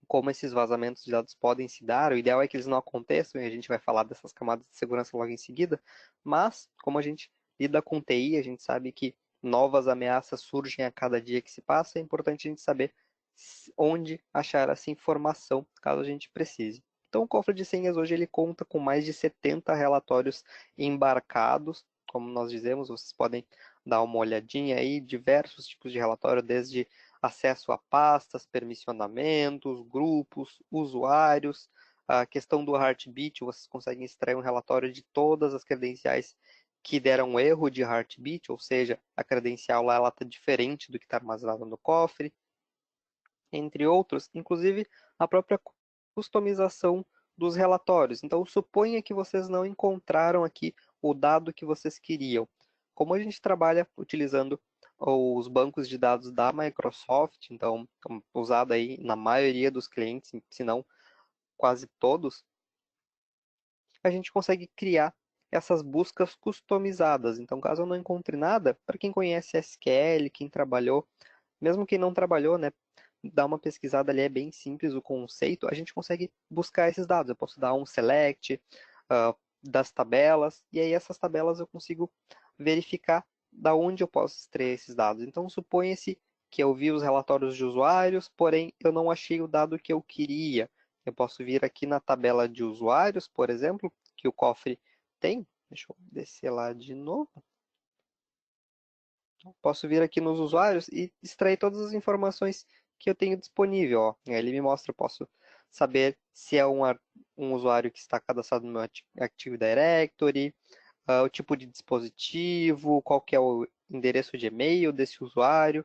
como esses vazamentos de dados podem se dar, o ideal é que eles não aconteçam, e a gente vai falar dessas camadas de segurança logo em seguida, mas como a gente lida com TI, a gente sabe que novas ameaças surgem a cada dia que se passa, é importante a gente saber onde achar essa informação, caso a gente precise. Então, o cofre de senhas hoje ele conta com mais de 70 relatórios embarcados, como nós dizemos, vocês podem dar uma olhadinha aí, diversos tipos de relatório, desde acesso a pastas, permissionamentos, grupos, usuários, a questão do Heartbeat, vocês conseguem extrair um relatório de todas as credenciais que deram erro de Heartbeat, ou seja, a credencial lá ela está diferente do que está armazenado no cofre, entre outros, inclusive a própria customização dos relatórios. Então, suponha que vocês não encontraram aqui o dado que vocês queriam. Como a gente trabalha utilizando os bancos de dados da Microsoft, então usado aí na maioria dos clientes, se não quase todos, a gente consegue criar essas buscas customizadas. Então, caso eu não encontre nada, para quem conhece SQL, quem trabalhou, mesmo quem não trabalhou, né, dá uma pesquisada ali, é bem simples o conceito, a gente consegue buscar esses dados. Eu posso dar um select das tabelas, e aí essas tabelas eu consigo verificar da onde eu posso extrair esses dados. Então, suponha-se que eu vi os relatórios de usuários, porém eu não achei o dado que eu queria. Eu posso vir aqui na tabela de usuários, por exemplo, que o cofre tem. Deixa eu descer lá de novo. Posso vir aqui nos usuários e extrair todas as informações que eu tenho disponível. Ó. Ele me mostra, eu posso saber se é um usuário que está cadastrado no meu Active Directory, o tipo de dispositivo, qual que é o endereço de e-mail desse usuário,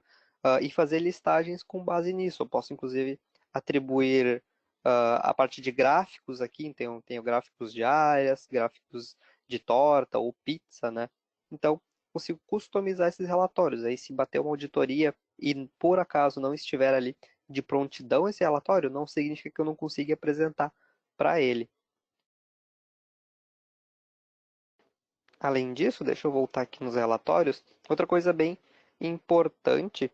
e fazer listagens com base nisso. Eu posso, inclusive, atribuir a parte de gráficos aqui, tenho gráficos de áreas, gráficos de torta ou pizza, né? Então, consigo customizar esses relatórios. Aí, se bater uma auditoria e por acaso não estiver ali de prontidão esse relatório, não significa que eu não consiga apresentar para ele. Além disso, deixa eu voltar aqui nos relatórios. Outra coisa bem importante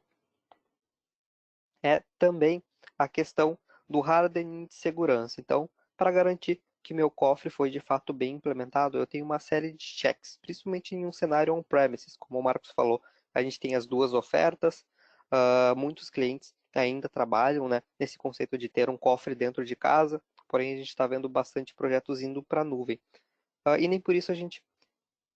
é também a questão do hardening de segurança. Então, para garantir que meu cofre foi de fato bem implementado, eu tenho uma série de checks, principalmente em um cenário on-premises, como o Marcos falou. A gente tem as duas ofertas, muitos clientes ainda trabalham, né, nesse conceito de ter um cofre dentro de casa, porém a gente está vendo bastante projetos indo para a nuvem. E nem por isso a gente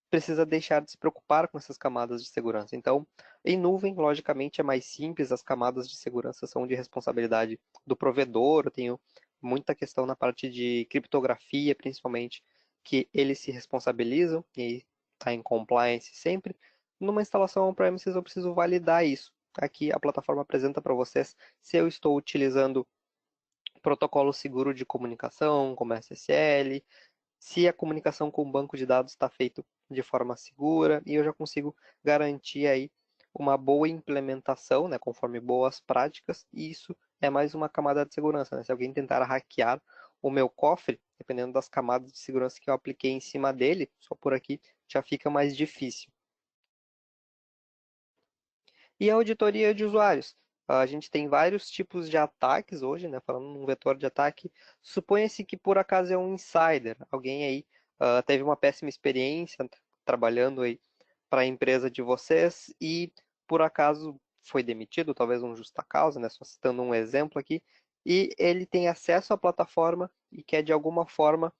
precisa deixar de se preocupar com essas camadas de segurança. Então, em nuvem, logicamente, é mais simples, as camadas de segurança são de responsabilidade do provedor, eu tenho muita questão na parte de criptografia, principalmente, que eles se responsabilizam e está em compliance sempre. Numa instalação on-premises, eu preciso validar isso. Aqui a plataforma apresenta para vocês se eu estou utilizando protocolo seguro de comunicação, como SSL, se a comunicação com o banco de dados está feita de forma segura, e eu já consigo garantir aí uma boa implementação, né, conforme boas práticas, e isso é mais uma camada de segurança. Né? Se alguém tentar hackear o meu cofre, dependendo das camadas de segurança que eu apliquei em cima dele, só por aqui já fica mais difícil. E a auditoria de usuários. A gente tem vários tipos de ataques hoje, né? Falando num vetor de ataque. Suponha-se que por acaso é um insider. Alguém aí teve uma péssima experiência trabalhando aí para a empresa de vocês e por acaso foi demitido, talvez um justa causa, né? Só citando um exemplo aqui. e ele tem acesso à plataforma e quer de alguma forma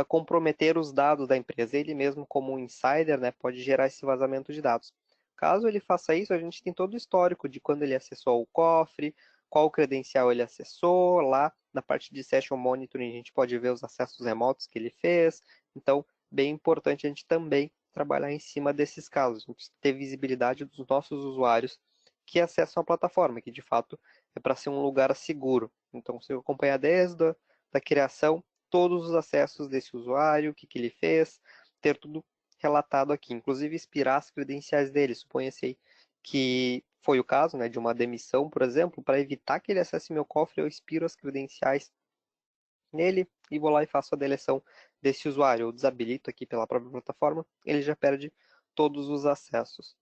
comprometer os dados da empresa. Ele mesmo, como um insider, né, pode gerar esse vazamento de dados. Caso ele faça isso, a gente tem todo o histórico de quando ele acessou o cofre, qual credencial ele acessou, lá na parte de Session Monitoring a gente pode ver os acessos remotos que ele fez. Então, bem importante a gente também trabalhar em cima desses casos, a gente ter visibilidade dos nossos usuários que acessam a plataforma, que de fato é para ser um lugar seguro. Então, se eu acompanhar desde a criação, todos os acessos desse usuário, o que ele fez, ter tudo relatado aqui, inclusive expirar as credenciais dele. Suponha-se aí que foi o caso, né, de uma demissão, por exemplo, para evitar que ele acesse meu cofre, eu expiro as credenciais nele e vou lá e faço a deleção desse usuário. Eu desabilito aqui pela própria plataforma, ele já perde todos os acessos.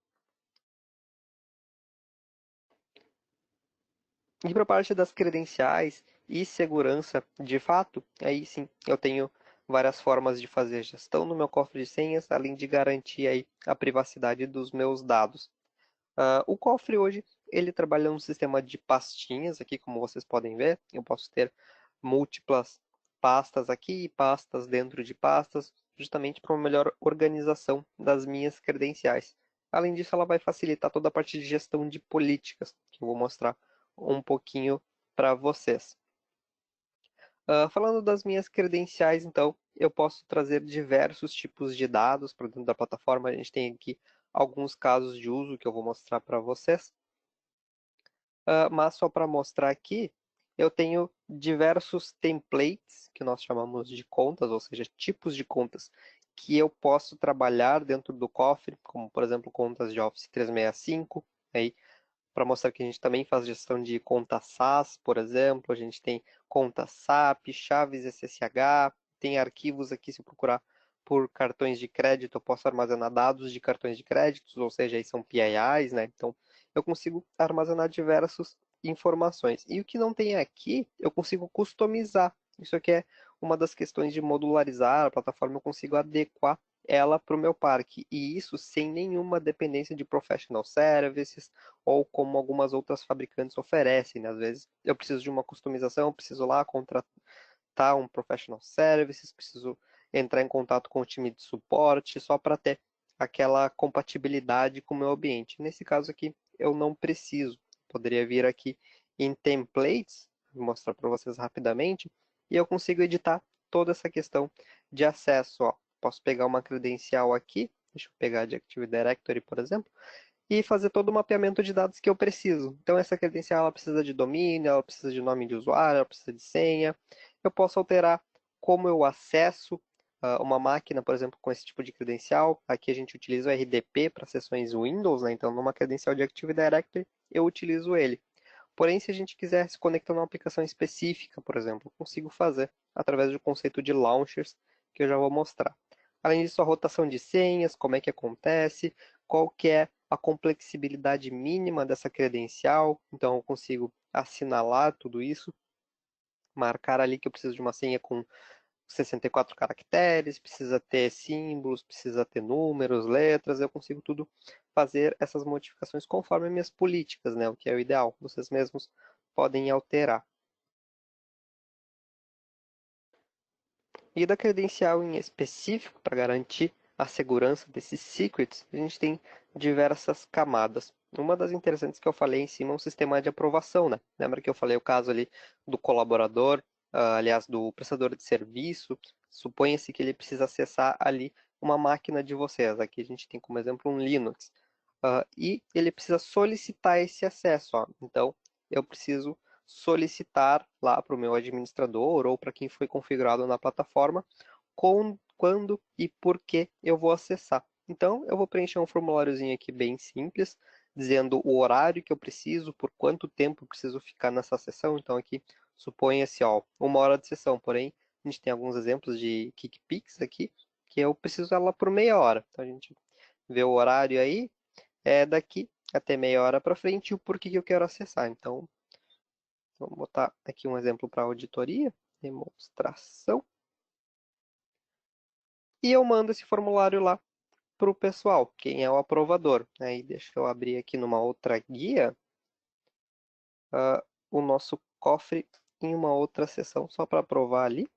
E para a parte das credenciais e segurança, de fato, aí sim, eu tenho várias formas de fazer gestão no meu cofre de senhas, além de garantir aí a privacidade dos meus dados. O cofre hoje, ele trabalha num sistema de pastinhas aqui, como vocês podem ver. Eu posso ter múltiplas pastas aqui e pastas dentro de pastas, justamente para uma melhor organização das minhas credenciais. Além disso, ela vai facilitar toda a parte de gestão de políticas, que eu vou mostrar um pouquinho para vocês. Falando das minhas credenciais, então, eu posso trazer diversos tipos de dados para dentro da plataforma. A gente tem aqui alguns casos de uso que eu vou mostrar para vocês. Mas só para mostrar aqui, eu tenho diversos templates, que nós chamamos de contas, ou seja, tipos de contas, que eu posso trabalhar dentro do cofre, como, por exemplo, contas de Office 365, aí, para mostrar que a gente também faz gestão de conta SAS, por exemplo, a gente tem conta SAP, chaves SSH, tem arquivos aqui, se eu procurar por cartões de crédito, eu posso armazenar dados de cartões de créditos, ou seja, aí são PIIs, né? Então, eu consigo armazenar diversas informações. E o que não tem aqui, eu consigo customizar. Isso aqui é uma das questões de modularizar a plataforma, eu consigo adequar ela para o meu parque, e isso sem nenhuma dependência de professional services, ou como algumas outras fabricantes oferecem, né? Às vezes eu preciso de uma customização, eu preciso lá contratar um professional services, preciso entrar em contato com o time de suporte só para ter aquela compatibilidade com o meu ambiente. Nesse caso aqui, eu não preciso. Poderia vir aqui em templates, vou mostrar para vocês rapidamente, e eu consigo editar toda essa questão de acesso. Ó. Posso pegar uma credencial aqui, deixa eu pegar de Active Directory, por exemplo, e fazer todo o mapeamento de dados que eu preciso. Então, essa credencial ela precisa de domínio, ela precisa de nome de usuário, ela precisa de senha. Eu posso alterar como eu acesso uma máquina, por exemplo, com esse tipo de credencial. Aqui a gente utiliza o RDP para sessões Windows, né? Então, numa credencial de Active Directory, eu utilizo ele. Porém, se a gente quiser se conectar numa aplicação específica, por exemplo, eu consigo fazer através do conceito de launchers, que eu já vou mostrar. Além disso, a rotação de senhas, como é que acontece, qual que é a complexibilidade mínima dessa credencial. Então, eu consigo assinalar tudo isso, marcar ali que eu preciso de uma senha com 64 caracteres, precisa ter símbolos, precisa ter números, letras, eu consigo tudo fazer essas modificações conforme minhas políticas, né? O que é o ideal. Vocês mesmos podem alterar. E da credencial em específico, para garantir a segurança desses secrets, a gente tem diversas camadas. Uma das interessantes que eu falei em cima é um sistema de aprovação, né? Lembra que eu falei o caso ali do colaborador, aliás, do prestador de serviço? Suponha-se que ele precisa acessar ali uma máquina de vocês. Aqui a gente tem como exemplo um Linux. E ele precisa solicitar esse acesso. Ó. Então, eu preciso solicitar lá para o meu administrador ou para quem foi configurado na plataforma quando e por que eu vou acessar. Então, eu vou preencher um formuláriozinho aqui bem simples, dizendo o horário que eu preciso, por quanto tempo eu preciso ficar nessa sessão. Então, aqui, suponha-se, ó, 1 hora de sessão. Porém, a gente tem alguns exemplos de KickPix aqui, que eu preciso ela por meia hora. Então, a gente vê o horário aí, é daqui até meia hora para frente e o porquê que eu quero acessar. Então, vamos botar aqui um exemplo para auditoria, demonstração. E eu mando esse formulário lá para o pessoal, quem é o aprovador. Aí deixa eu abrir aqui numa outra guia o nosso cofre em uma outra sessão só para aprovar ali.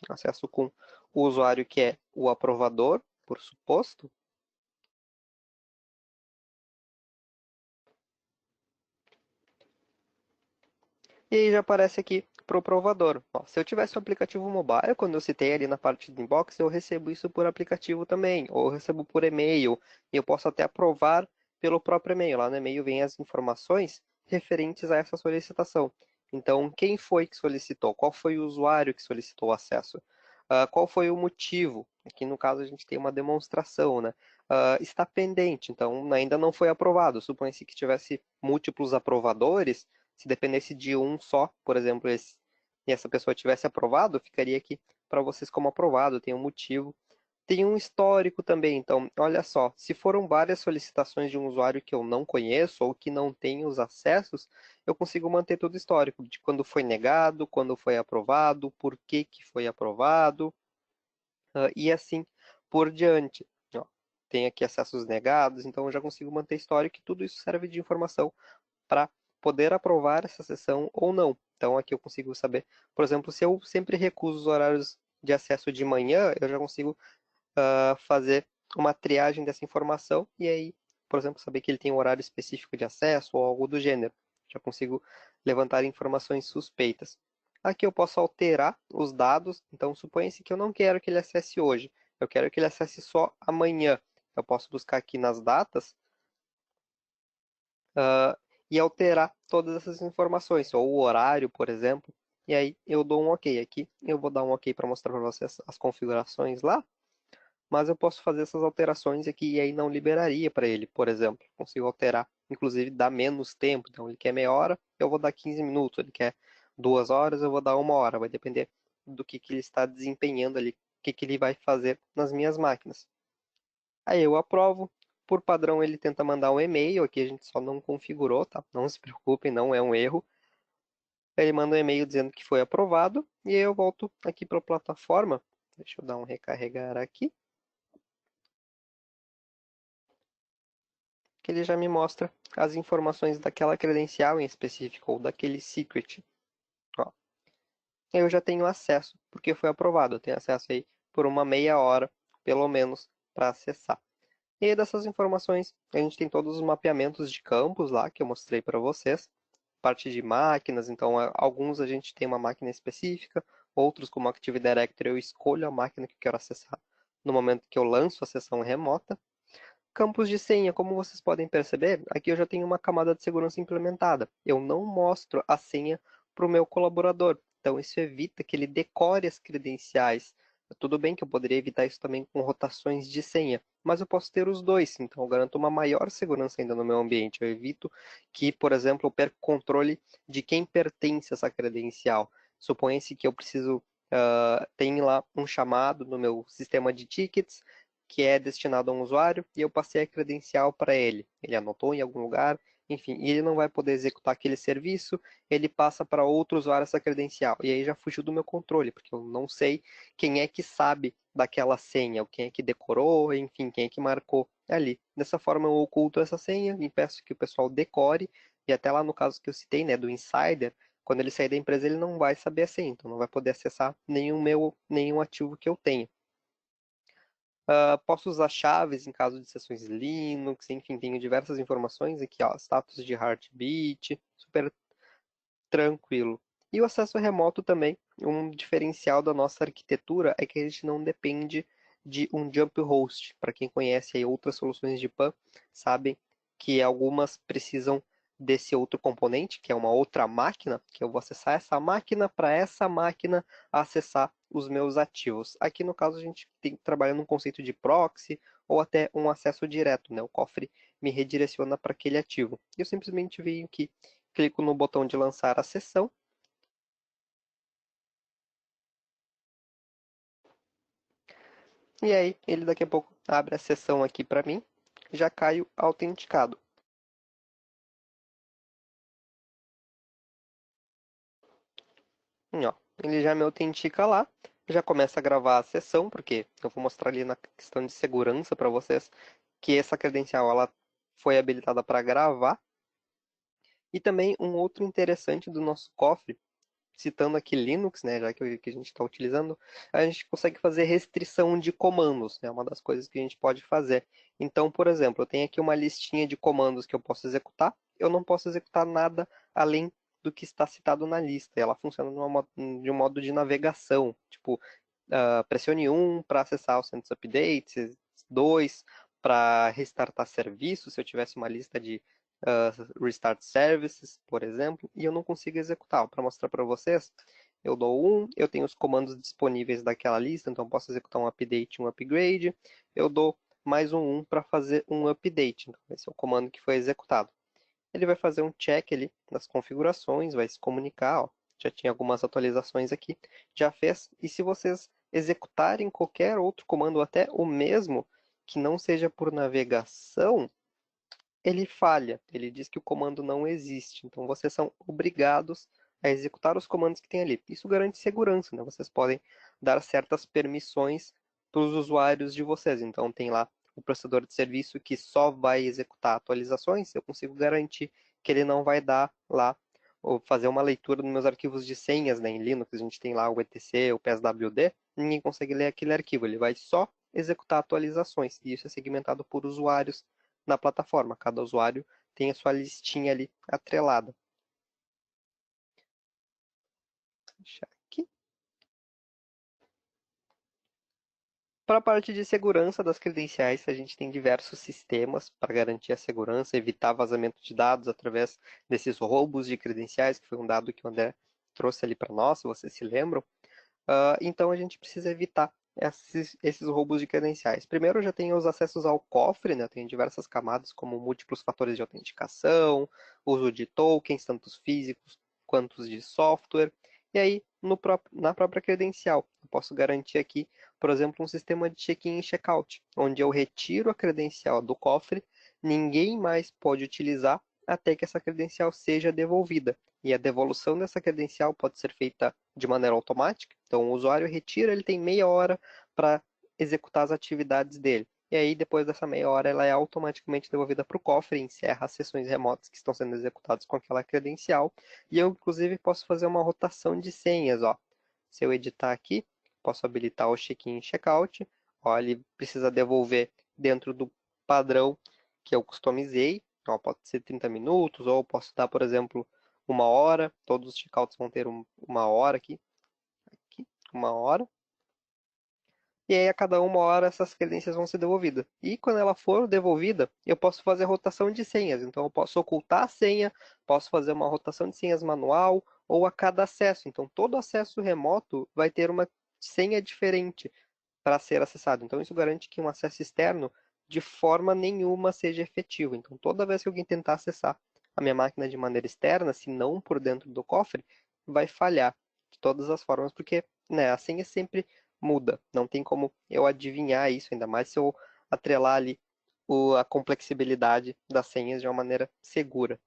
Acesso com o usuário que é o aprovador, por suposto. E aí já aparece aqui para o aprovador. Ó, se eu tivesse um aplicativo mobile, quando eu citei ali na parte do inbox, eu recebo isso por aplicativo também, ou eu recebo por e-mail, e eu posso até aprovar pelo próprio e-mail. Lá no e-mail vem as informações referentes a essa solicitação. Então, quem foi que solicitou? Qual foi o usuário que solicitou o acesso? Qual foi o motivo? Aqui no caso a gente tem uma demonstração, né? Está pendente, então ainda não foi aprovado. Supõe-se que tivesse múltiplos aprovadores, se dependesse de um só, por exemplo, e essa pessoa tivesse aprovado, ficaria aqui para vocês como aprovado, tem um motivo. Tem um histórico também, então, olha só, se foram várias solicitações de um usuário que eu não conheço ou que não tem os acessos, eu consigo manter todo o histórico de quando foi negado, quando foi aprovado, por que que foi aprovado, e assim por diante. Ó, tem aqui acessos negados, então eu já consigo manter histórico e tudo isso serve de informação para poder aprovar essa sessão ou não. Então aqui eu consigo saber, por exemplo, se eu sempre recuso os horários de acesso de manhã, eu já consigo fazer uma triagem dessa informação e aí, por exemplo, saber que ele tem um horário específico de acesso ou algo do gênero. Já consigo levantar informações suspeitas. Aqui eu posso alterar os dados, então suponha-se que eu não quero que ele acesse hoje, eu quero que ele acesse só amanhã. Eu posso buscar aqui nas datas e alterar todas essas informações, ou o horário, por exemplo, e aí eu dou um OK. Aqui eu vou dar um OK para mostrar para vocês as configurações lá, mas eu posso fazer essas alterações aqui e aí não liberaria para ele, por exemplo. Consigo alterar, inclusive dar menos tempo, então ele quer meia hora, eu vou dar 15 minutos, ele quer 2 horas, eu vou dar 1 hora, vai depender do que ele está desempenhando ali, o que ele vai fazer nas minhas máquinas. Aí eu aprovo. Por padrão, ele tenta mandar um e-mail. Aqui a gente só não configurou, tá? Não se preocupem, não é um erro. Ele manda um e-mail dizendo que foi aprovado. E aí eu volto aqui para a plataforma. Deixa eu dar um recarregar aqui. Que ele já me mostra as informações daquela credencial em específico, ou daquele secret. Ó. Eu já tenho acesso, porque foi aprovado. Eu tenho acesso aí por uma meia hora, pelo menos, para acessar. E aí dessas informações, a gente tem todos os mapeamentos de campos lá que eu mostrei para vocês. Parte de máquinas, então alguns a gente tem uma máquina específica, outros como Active Directory eu escolho a máquina que eu quero acessar no momento que eu lanço a sessão remota. Campos de senha, como vocês podem perceber, aqui eu já tenho uma camada de segurança implementada. Eu não mostro a senha para o meu colaborador, então isso evita que ele decore as credenciais. Tudo bem que eu poderia evitar isso também com rotações de senha, mas eu posso ter os dois, então eu garanto uma maior segurança ainda no meu ambiente. Eu evito que, por exemplo, eu perca o controle de quem pertence a essa credencial. Suponha-se que eu preciso, tem lá um chamado no meu sistema de tickets, que é destinado a um usuário, e eu passei a credencial para ele. Ele anotou em algum lugar, enfim, e ele não vai poder executar aquele serviço, ele passa para outro usuário essa credencial. E aí já fugiu do meu controle, porque eu não sei quem é que sabe daquela senha, ou quem é que decorou, enfim, quem é que marcou ali. Dessa forma eu oculto essa senha, e peço que o pessoal decore, e até lá no caso que eu citei, né, do insider, quando ele sair da empresa ele não vai saber a senha, então não vai poder acessar nenhum ativo que eu tenha. Posso usar chaves em caso de sessões Linux, enfim, tenho diversas informações aqui, ó, status de heartbeat, super tranquilo. E o acesso remoto também, um diferencial da nossa arquitetura é que a gente não depende de um jump host. Para quem conhece aí outras soluções de PAN, sabem que algumas precisam desse outro componente, que é uma outra máquina, que eu vou acessar essa máquina para essa máquina acessar os meus ativos. Aqui no caso a gente tem trabalhando num conceito de proxy ou até um acesso direto, né? O cofre me redireciona para aquele ativo. Eu simplesmente venho aqui, clico no botão de lançar a sessão. E aí, ele daqui a pouco abre a sessão aqui para mim. Já caio autenticado. E, ó, ele já me autentica lá. Já começa a gravar a sessão, porque eu vou mostrar ali na questão de segurança para vocês que essa credencial ela foi habilitada para gravar. E também um outro interessante do nosso cofre, citando aqui Linux, né, já que a gente está utilizando, a gente consegue fazer restrição de comandos, é uma das coisas que a gente pode fazer. Então, por exemplo, eu tenho aqui uma listinha de comandos que eu posso executar, eu não posso executar nada além do que está citado na lista. Ela funciona de um modo de navegação, tipo, pressione 1 para acessar os centros updates, 2 para restartar serviços, se eu tivesse uma lista de restart services, por exemplo, e eu não consigo executar. Para mostrar para vocês, eu dou 1, eu tenho os comandos disponíveis daquela lista, então eu posso executar um update, um upgrade, eu dou mais um 1 para fazer um update, então esse é o comando que foi executado. Ele vai fazer um check ali nas configurações, vai se comunicar, ó, já tinha algumas atualizações aqui, já fez, e se vocês executarem qualquer outro comando, ou até o mesmo, que não seja por navegação, ele falha, ele diz que o comando não existe. Então vocês são obrigados a executar os comandos que tem ali. Isso garante segurança, né? Vocês podem dar certas permissões para os usuários de vocês. Então tem lá o prestador de serviço que só vai executar atualizações, eu consigo garantir que ele não vai dar lá ou fazer uma leitura dos meus arquivos de senhas, né? Em Linux a gente tem lá o etc, o pswd, ninguém consegue ler aquele arquivo, ele vai só executar atualizações. E isso é segmentado por usuários na plataforma. Cada usuário tem a sua listinha ali atrelada. Vou deixar aqui. Para a parte de segurança das credenciais, a gente tem diversos sistemas para garantir a segurança, evitar vazamento de dados através desses roubos de credenciais, que foi um dado que o André trouxe ali para nós, se vocês se lembram. Então a gente precisa evitar esses roubos de credenciais. Primeiro, eu já tenho os acessos ao cofre, né? Tem diversas camadas, como múltiplos fatores de autenticação, uso de tokens, tanto físicos quanto de software. E aí, na própria credencial, eu posso garantir aqui, por exemplo, um sistema de check-in e check-out, onde eu retiro a credencial do cofre, ninguém mais pode utilizar até que essa credencial seja devolvida. E a devolução dessa credencial pode ser feita de maneira automática. Então, o usuário retira, ele tem meia hora para executar as atividades dele. E aí, depois dessa meia hora, ela é automaticamente devolvida para o cofre e encerra as sessões remotas que estão sendo executadas com aquela credencial. E eu, inclusive, posso fazer uma rotação de senhas. Ó. Se eu editar aqui, posso habilitar o check-in e check-out. Ele precisa devolver dentro do padrão que eu customizei. Ó, pode ser 30 minutos, ou posso dar, por exemplo, uma hora. Todos os checkouts vão ter uma hora aqui, uma hora. E aí, a cada uma hora, essas credenciais vão ser devolvidas. E quando ela for devolvida, eu posso fazer rotação de senhas. Então, eu posso ocultar a senha, posso fazer uma rotação de senhas manual ou a cada acesso. Então, todo acesso remoto vai ter uma senha diferente para ser acessado. Então, isso garante que um acesso externo, de forma nenhuma, seja efetivo. Então, toda vez que alguém tentar acessar a minha máquina de maneira externa, se não por dentro do cofre, vai falhar de todas as formas, porque né, a senha sempre muda. Não tem como eu adivinhar isso, ainda mais se eu atrelar ali a complexibilidade das senhas de uma maneira segura.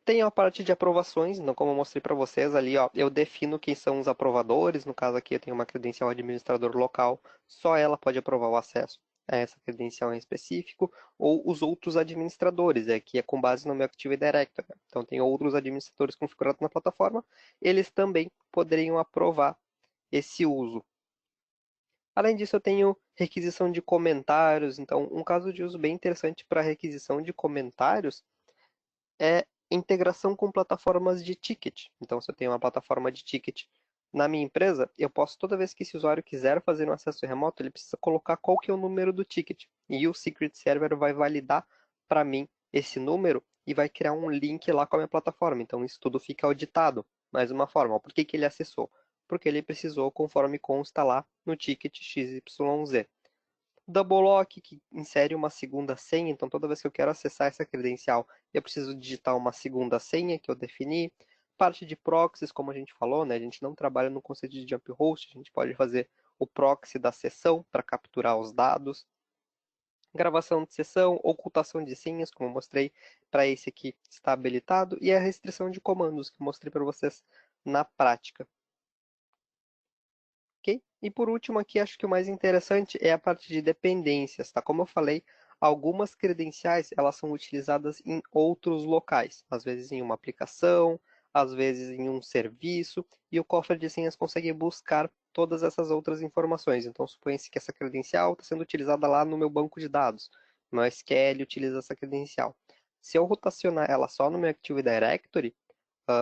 Tem a parte de aprovações, então como eu mostrei para vocês ali, ó, eu defino quem são os aprovadores. No caso aqui eu tenho uma credencial administrador local, só ela pode aprovar o acesso a essa credencial em específico, ou os outros administradores, que é com base no meu Active Directory. Então tem outros administradores configurados na plataforma, eles também poderiam aprovar esse uso. Além disso, eu tenho requisição de comentários. Então, um caso de uso bem interessante para requisição de comentários é integração com plataformas de ticket. Então, se eu tenho uma plataforma de ticket na minha empresa, eu posso, toda vez que esse usuário quiser fazer um acesso remoto, ele precisa colocar qual que é o número do ticket. E o Secret Server vai validar para mim esse número e vai criar um link lá com a minha plataforma. Então, isso tudo fica auditado. Mais uma forma, por que que ele acessou? Porque ele precisou, conforme consta lá no ticket XYZ. Double Lock, que insere uma segunda senha, então toda vez que eu quero acessar essa credencial, eu preciso digitar uma segunda senha que eu defini. Parte de proxies, como a gente falou, né? A gente não trabalha no conceito de jump host, a gente pode fazer o proxy da sessão para capturar os dados. Gravação de sessão, ocultação de senhas, como eu mostrei para esse aqui, está habilitado. E a restrição de comandos, que eu mostrei para vocês na prática. Okay? E por último aqui, acho que o mais interessante é a parte de dependências, tá? Como eu falei, Algumas credenciais, elas são utilizadas em outros locais, às vezes em uma aplicação, às vezes em um serviço, e o cofre de senhas consegue buscar todas essas outras informações. Então, suponha-se que essa credencial está sendo utilizada lá no meu banco de dados. Meu SQL utiliza essa credencial. Se eu rotacionar ela só no meu Active Directory,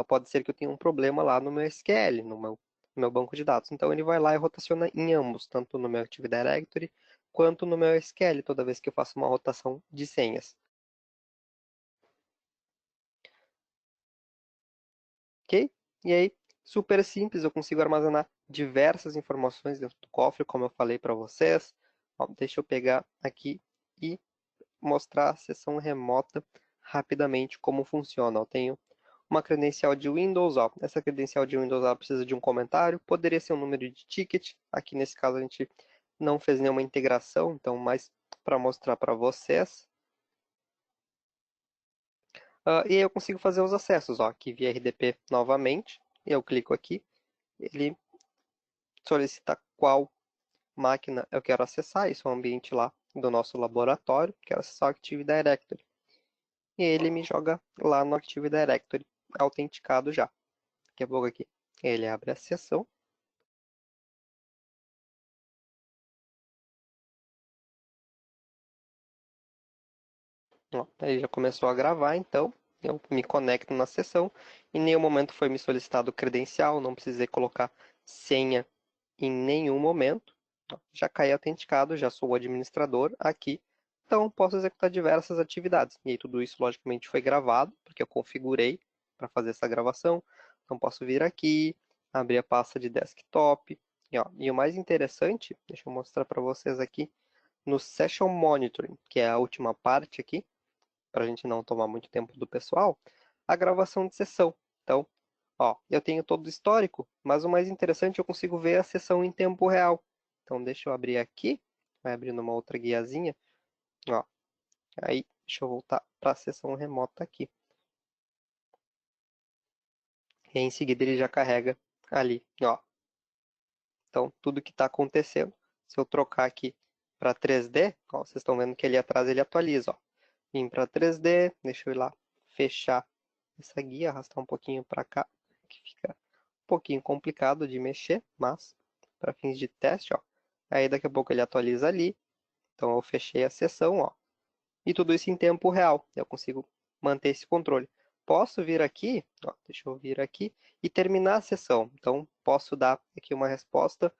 pode ser que eu tenha um problema lá no meu SQL, no meu banco de dados. Então, ele vai lá e rotaciona em ambos, tanto no meu Active Directory quanto no meu SQL, toda vez que eu faço uma rotação de senhas. Ok? E aí, super simples, eu consigo armazenar diversas informações dentro do cofre, como eu falei para vocês. Ó, deixa eu pegar aqui e mostrar a sessão remota rapidamente como funciona. Eu tenho uma credencial de Windows. Ó. Essa credencial de Windows ela precisa de um comentário, poderia ser um número de ticket. Aqui nesse caso a gente não fez nenhuma integração, então mais para mostrar para vocês. E aí eu consigo fazer os acessos, ó, aqui via RDP novamente. Eu clico aqui, ele solicita qual máquina eu quero acessar. Isso é um ambiente lá do nosso laboratório. Quero acessar o Active Directory. E ele me joga lá no Active Directory, autenticado já. Daqui a pouco aqui ele abre a sessão. Ó, aí já começou a gravar, então eu me conecto na sessão. Em nenhum momento foi me solicitado credencial, não precisei colocar senha em nenhum momento. Ó, já caí autenticado, já sou o administrador aqui, então posso executar diversas atividades. E aí tudo isso, logicamente, foi gravado, porque eu configurei para fazer essa gravação. Então posso vir aqui, abrir a pasta de desktop. E o mais interessante, deixa eu mostrar para vocês aqui, no Session Monitoring, que é a última parte aqui, para a gente não tomar muito tempo do pessoal, a gravação de sessão. Então, ó, eu tenho todo o histórico, mas o mais interessante eu consigo ver a sessão em tempo real. Então, deixa eu abrir aqui, vai abrindo uma outra guiazinha, ó. Aí, deixa eu voltar para a sessão remota aqui. E em seguida ele já carrega ali, ó. Então, tudo que está acontecendo, se eu trocar aqui para 3D, ó, vocês estão vendo que ali atrás ele atualiza, ó. Vim para 3D, deixa eu ir lá fechar essa guia, arrastar um pouquinho para cá, que fica um pouquinho complicado de mexer, mas para fins de teste, ó. Aí daqui a pouco ele atualiza ali, então eu fechei a sessão, ó. E tudo isso em tempo real, eu consigo manter esse controle. Posso vir aqui, ó, deixa eu vir aqui e terminar a sessão. Então posso dar aqui uma resposta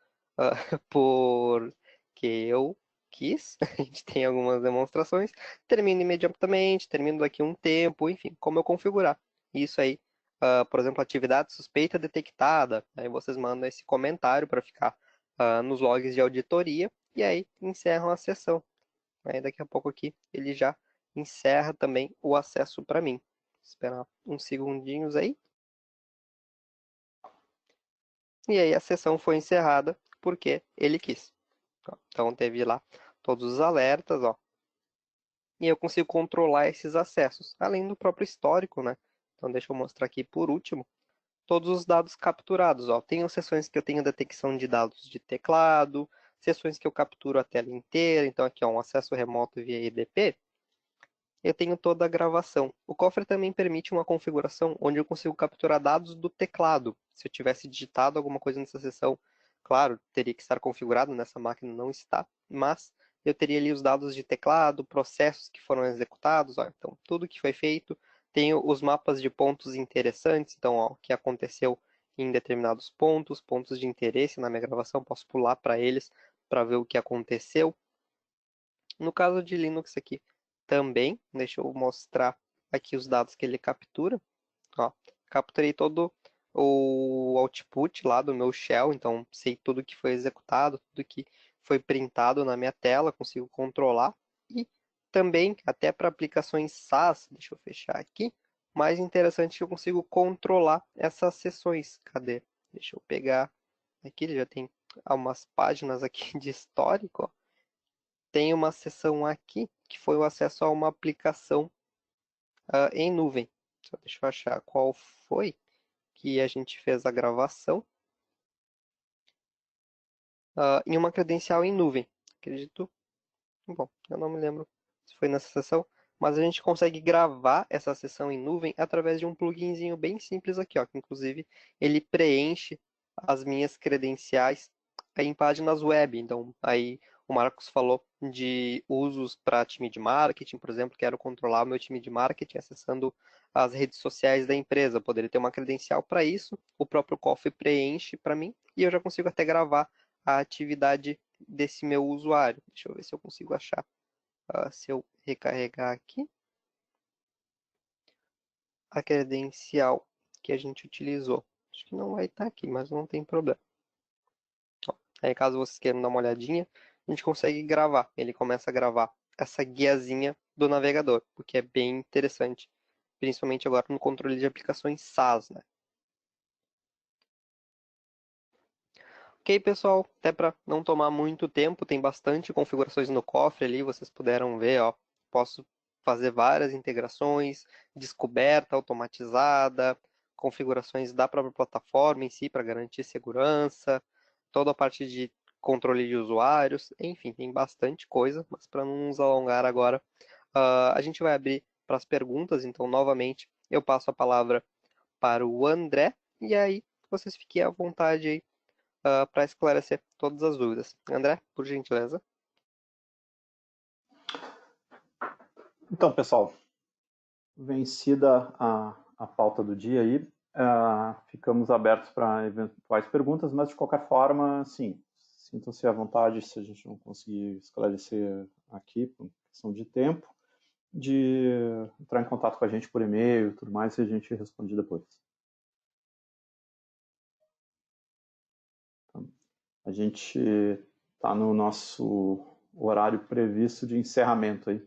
por que eu quis. A gente tem algumas demonstrações. Termino imediatamente, termino daqui um tempo, enfim, como eu configurar. Isso aí, por exemplo, atividade suspeita detectada. Aí vocês mandam esse comentário para ficar nos logs de auditoria e aí encerram a sessão. Aí daqui a pouco aqui ele já encerra também o acesso para mim. Esperar uns segundinhos aí. E aí a sessão foi encerrada porque ele quis. Então teve lá todos os alertas, ó. E eu consigo controlar esses acessos, além do próprio histórico, né? Então deixa eu mostrar aqui por último todos os dados capturados, ó. Tem sessões que eu tenho detecção de dados de teclado, sessões que eu capturo a tela inteira, então aqui ó, um acesso remoto via EDP. Eu tenho toda a gravação. O cofre também permite uma configuração onde eu consigo capturar dados do teclado. Se eu tivesse digitado alguma coisa nessa sessão, claro, teria que estar configurado, nessa máquina não está, mas eu teria ali os dados de teclado, processos que foram executados, ó, então tudo que foi feito. Tenho os mapas de pontos interessantes, então ó, o que aconteceu em determinados pontos, pontos de interesse na minha gravação, posso pular para eles para ver o que aconteceu. No caso de Linux aqui também, deixa eu mostrar aqui os dados que ele captura. Ó, capturei todo o output lá do meu shell, então sei tudo que foi executado, tudo que foi printado na minha tela, consigo controlar. E também, até para aplicações SaaS, deixa eu fechar aqui, mais interessante que eu consigo controlar essas sessões. Cadê? Deixa eu pegar aqui, ele já tem umas páginas aqui de histórico, ó. Tem uma seção aqui que foi o acesso a uma aplicação em nuvem. Só deixa eu achar qual foi que a gente fez a gravação. Em uma credencial em nuvem. Acredito. Bom, eu não me lembro se foi nessa sessão, mas a gente consegue gravar essa sessão em nuvem através de um pluginzinho bem simples aqui, ó, que inclusive ele preenche as minhas credenciais aí em páginas web. Então, aí o Marcos falou de usos para time de marketing, por exemplo, quero controlar o meu time de marketing acessando as redes sociais da empresa. Eu poderia ter uma credencial para isso, o próprio Coffee preenche para mim e eu já consigo até gravar a atividade desse meu usuário. Deixa eu ver se eu consigo achar. Se eu recarregar aqui a credencial que a gente utilizou. Acho que não vai estar aqui, mas não tem problema. Aí, caso vocês queiram dar uma olhadinha, a gente consegue gravar. Ele começa a gravar essa guiazinha do navegador, o que é bem interessante, principalmente agora no controle de aplicações SaaS, né? Ok, pessoal, até para não tomar muito tempo, tem bastante configurações no cofre ali, vocês puderam ver, ó, posso fazer várias integrações, descoberta automatizada, configurações da própria plataforma em si para garantir segurança, toda a parte de controle de usuários, enfim, tem bastante coisa, mas para não nos alongar agora, a gente vai abrir para as perguntas, então novamente eu passo a palavra para o André, e aí vocês fiquem à vontade aí para esclarecer todas as dúvidas. André, por gentileza. Então, pessoal, vencida a pauta do dia aí, ficamos abertos para eventuais perguntas, mas de qualquer forma, sim, sintam-se à vontade se a gente não conseguir esclarecer aqui, por questão de tempo, de entrar em contato com a gente por e-mail e tudo mais, e a gente responde depois. Então, a gente está no nosso horário previsto de encerramento aí.